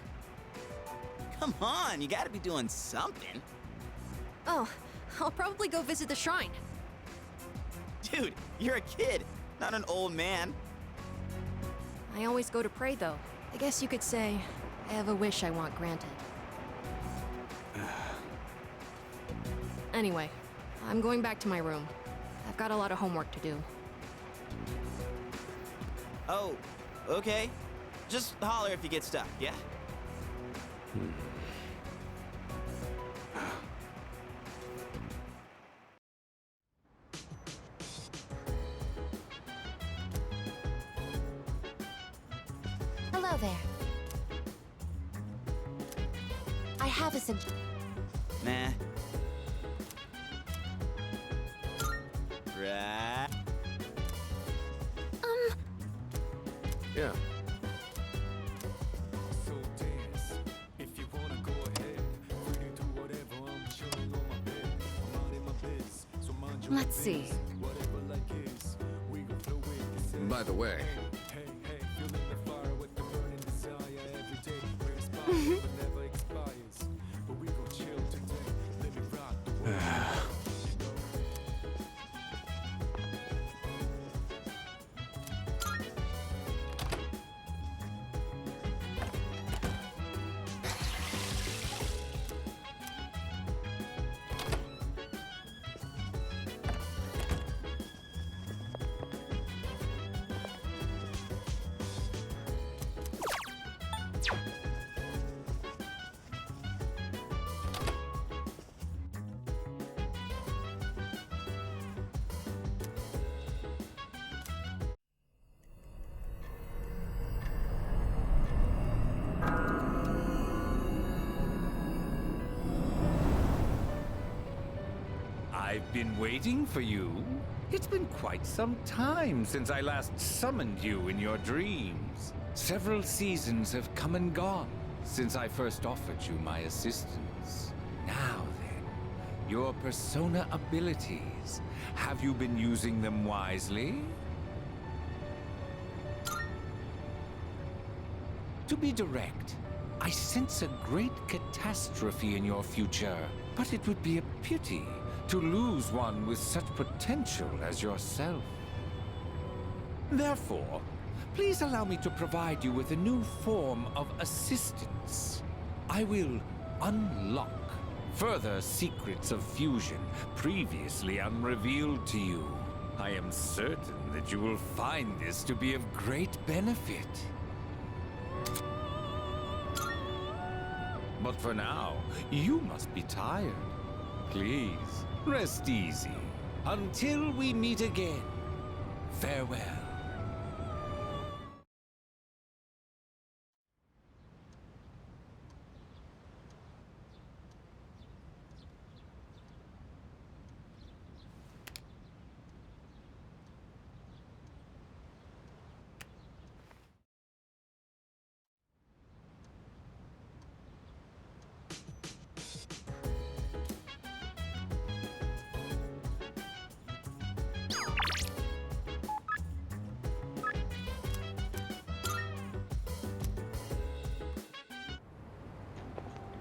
Speaker 7: Come on, you gotta be doing something.
Speaker 10: Oh, I'll probably go visit the shrine.
Speaker 7: Dude, you're a kid, not an old man.
Speaker 10: I always go to pray, though. I guess you could say I have a wish I want granted. Anyway, I'm going back to my room. I've got a lot of homework to do.
Speaker 7: Oh, okay. Just holler if you get stuck, yeah?
Speaker 1: Hello there. I have a
Speaker 7: Nah. Right.
Speaker 12: Yeah.
Speaker 9: So dance. If you wanna go ahead, free to do whatever. I'm chilling on my bed. I'm minding my biz. So mind your
Speaker 18: Let's see.
Speaker 9: biz. Whatever like is, we gon' flow with this.
Speaker 12: By the way,
Speaker 9: Hey, feeling the fire with the burning desire. Every day we're inspired, but never expires. But we gon' chill today. Let me rock the world.
Speaker 5: I've been waiting for you. It's been quite some time since I last summoned you in your dreams. Several seasons have come and gone since I first offered you my assistance. Now then, your persona abilities. Have you been using them wisely? To be direct, I sense a great catastrophe in your future, but it would be a pity to lose one with such potential as yourself. Therefore, please allow me to provide you with a new form of assistance. I will unlock further secrets of fusion previously unrevealed to you. I am certain that you will find this to be of great benefit. But for now, you must be tired. Please, rest easy. Until we meet again, farewell.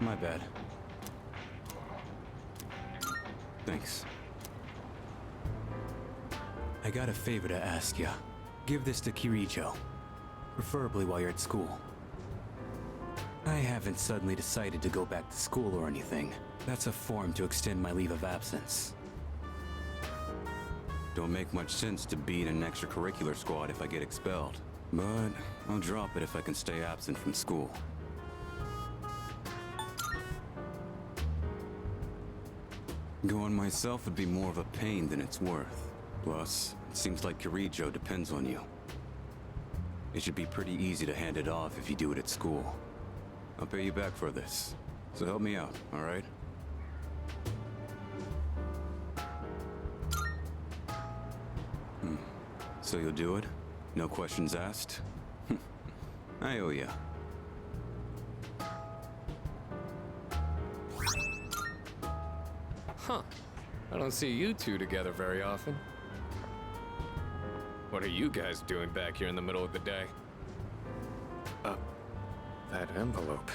Speaker 3: My bad. Thanks. I got a favor to ask ya. Give this to Kirijo. Preferably while you're at school. I haven't suddenly decided to go back to school or anything. That's a form to extend my leave of absence. Don't make much sense to be in an extracurricular squad if I get expelled. But I'll drop it if I can stay absent from school. Going myself would be more of a pain than it's worth. Plus, it seems like Kirijo depends on you. It should be pretty easy to hand it off if you do it at school. I'll pay you back for this, so help me out, alright? So you'll do it? No questions asked? I owe ya.
Speaker 12: Huh. I don't see you two together very often. What are you guys doing back here in the middle of the day? That envelope.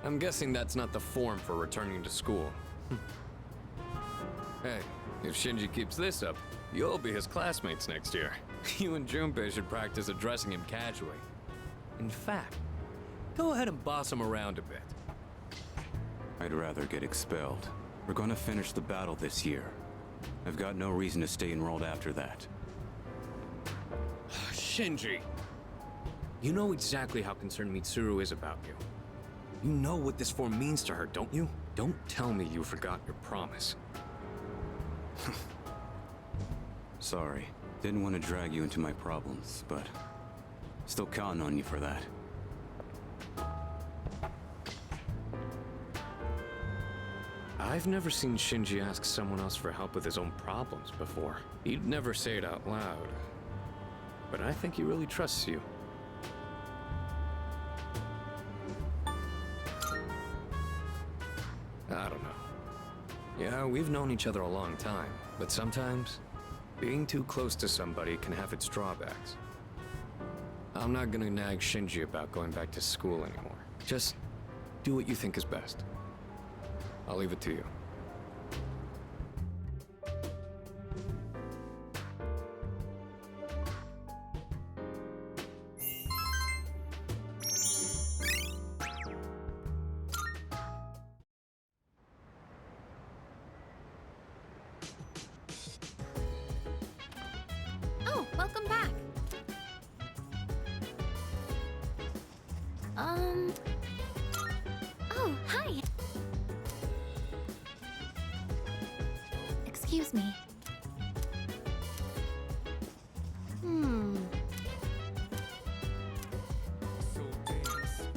Speaker 12: I'm guessing that's not the form for returning to school. Hey, if Shinji keeps this up, you'll be his classmates next year. You and Junpei should practice addressing him casually. In fact, go ahead and boss him around a bit.
Speaker 3: I'd rather get expelled. We're gonna finish the battle this year. I've got no reason to stay enrolled after that.
Speaker 12: Shinji! You know exactly how concerned Mitsuru is about you. You know what this form means to her, don't you? Don't tell me you forgot your promise.
Speaker 3: Sorry. Didn't want to drag you into my problems, but still counting on you for that.
Speaker 12: I've never seen Shinji ask someone else for help with his own problems before. He'd never say it out loud. But I think he really trusts you. I don't know. Yeah, we've known each other a long time, but sometimes being too close to somebody can have its drawbacks. I'm not gonna nag Shinji about going back to school anymore. Just do what you think is best. I'll leave it to you.
Speaker 2: Oh, welcome back.
Speaker 1: Oh, hi. Excuse me.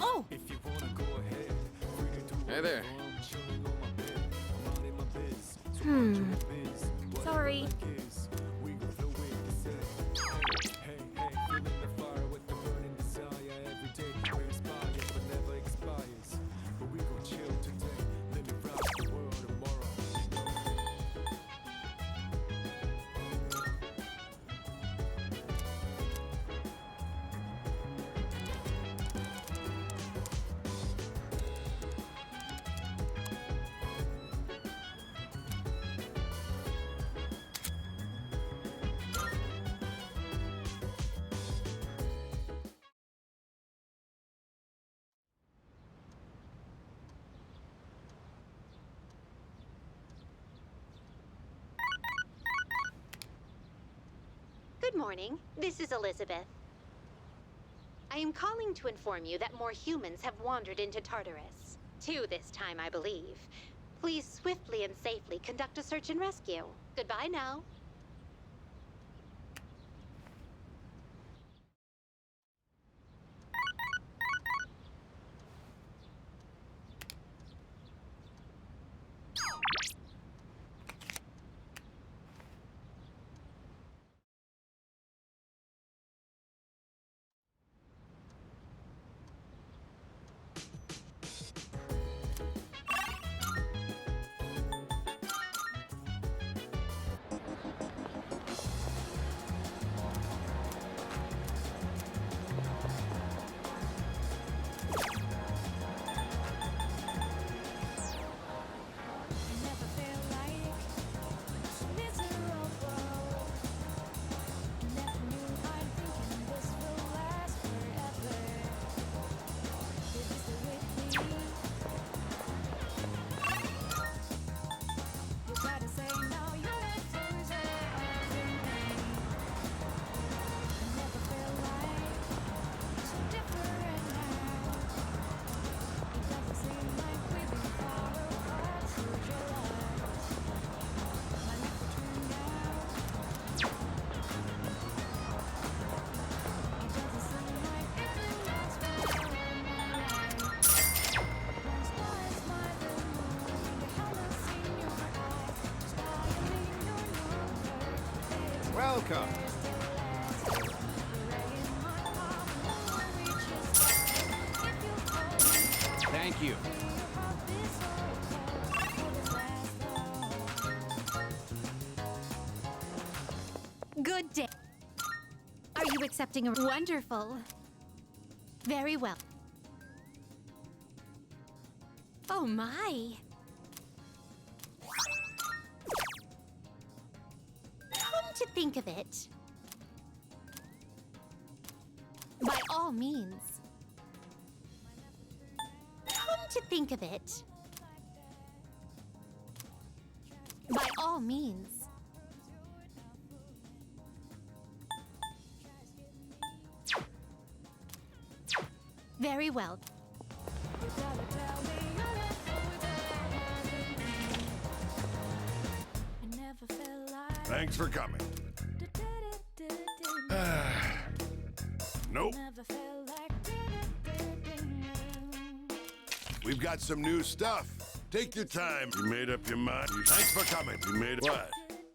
Speaker 12: Oh! Hey there.
Speaker 1: Sorry.
Speaker 16: Good morning. This is Elizabeth. I am calling to inform you that more humans have wandered into Tartarus. 2 this time, I believe. Please swiftly and safely conduct a search and rescue. Goodbye now.
Speaker 8: Welcome. Thank you.
Speaker 1: Good day. Are you accepting a wonderful? Very well. Oh my. Come to think of it. By all means. Come to think of it. By all means. Very well.
Speaker 11: Thanks for coming. Nope. We've got some new stuff. Take your time. You made up your mind. Thanks for coming. You made what?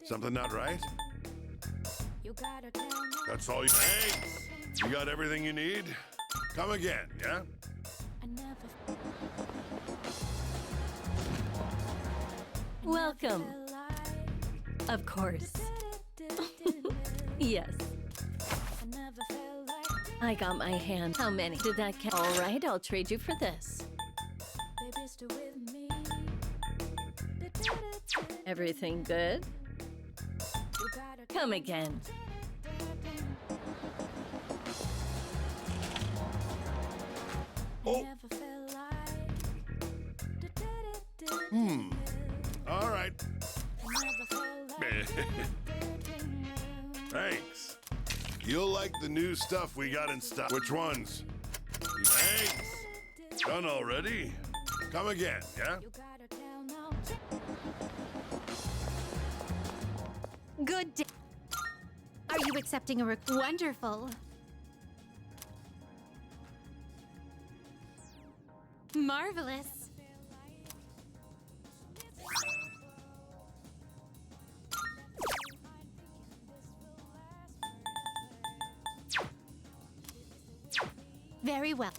Speaker 11: Something not right? That's all you... Thanks. You got everything you need? Come again, yeah?
Speaker 13: Welcome. Of course. Yes. I got my hand. How many did that count? All right, I'll trade you for this. Everything good? Come again.
Speaker 11: Oh. All right. Thanks. You'll like the new stuff we got in stock. Which ones? Thanks. Done already? Come again, yeah?
Speaker 1: Good day. Are you accepting a wonderful? Marvelous.
Speaker 16: Very well.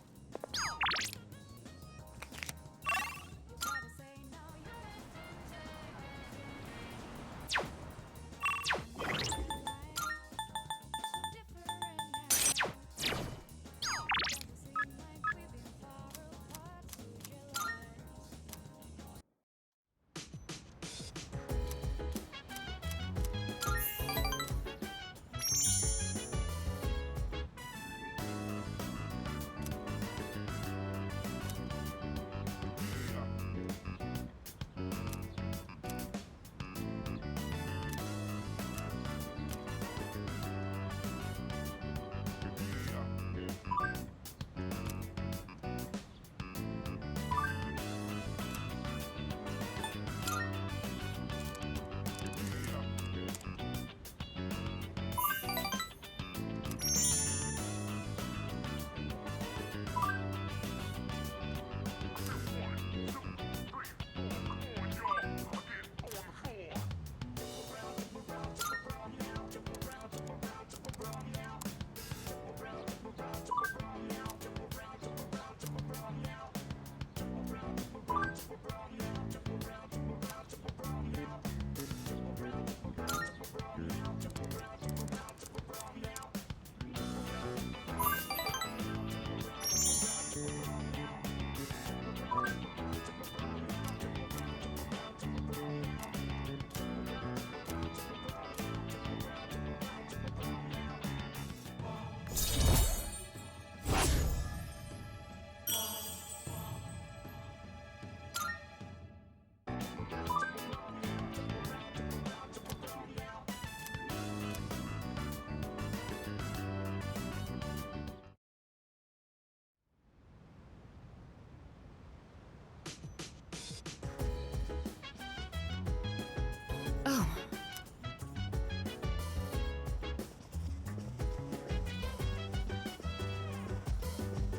Speaker 2: Oh.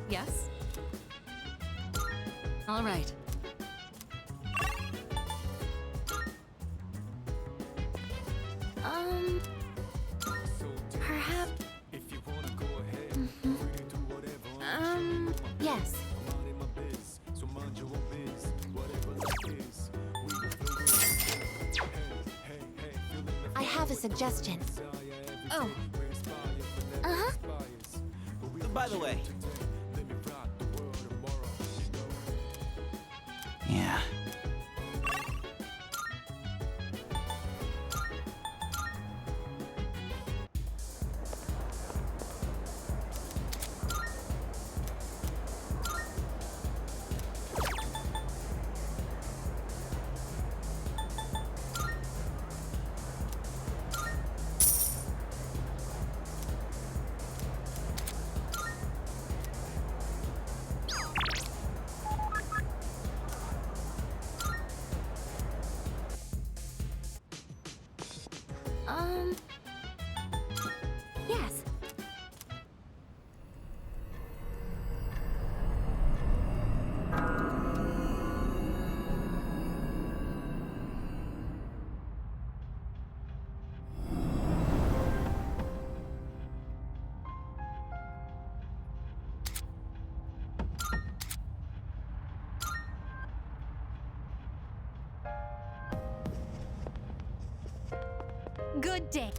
Speaker 2: Yes? All right. Perhaps...
Speaker 1: Yes. I have a suggestion.
Speaker 2: Oh.
Speaker 1: Uh-huh.
Speaker 7: By the way. Yeah.
Speaker 1: Yes.
Speaker 16: Good day.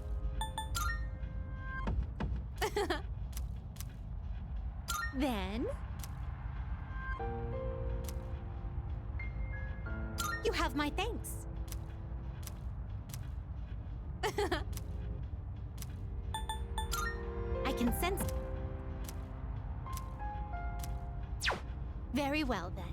Speaker 16: Then... you have my thanks. I can sense... Very well, then.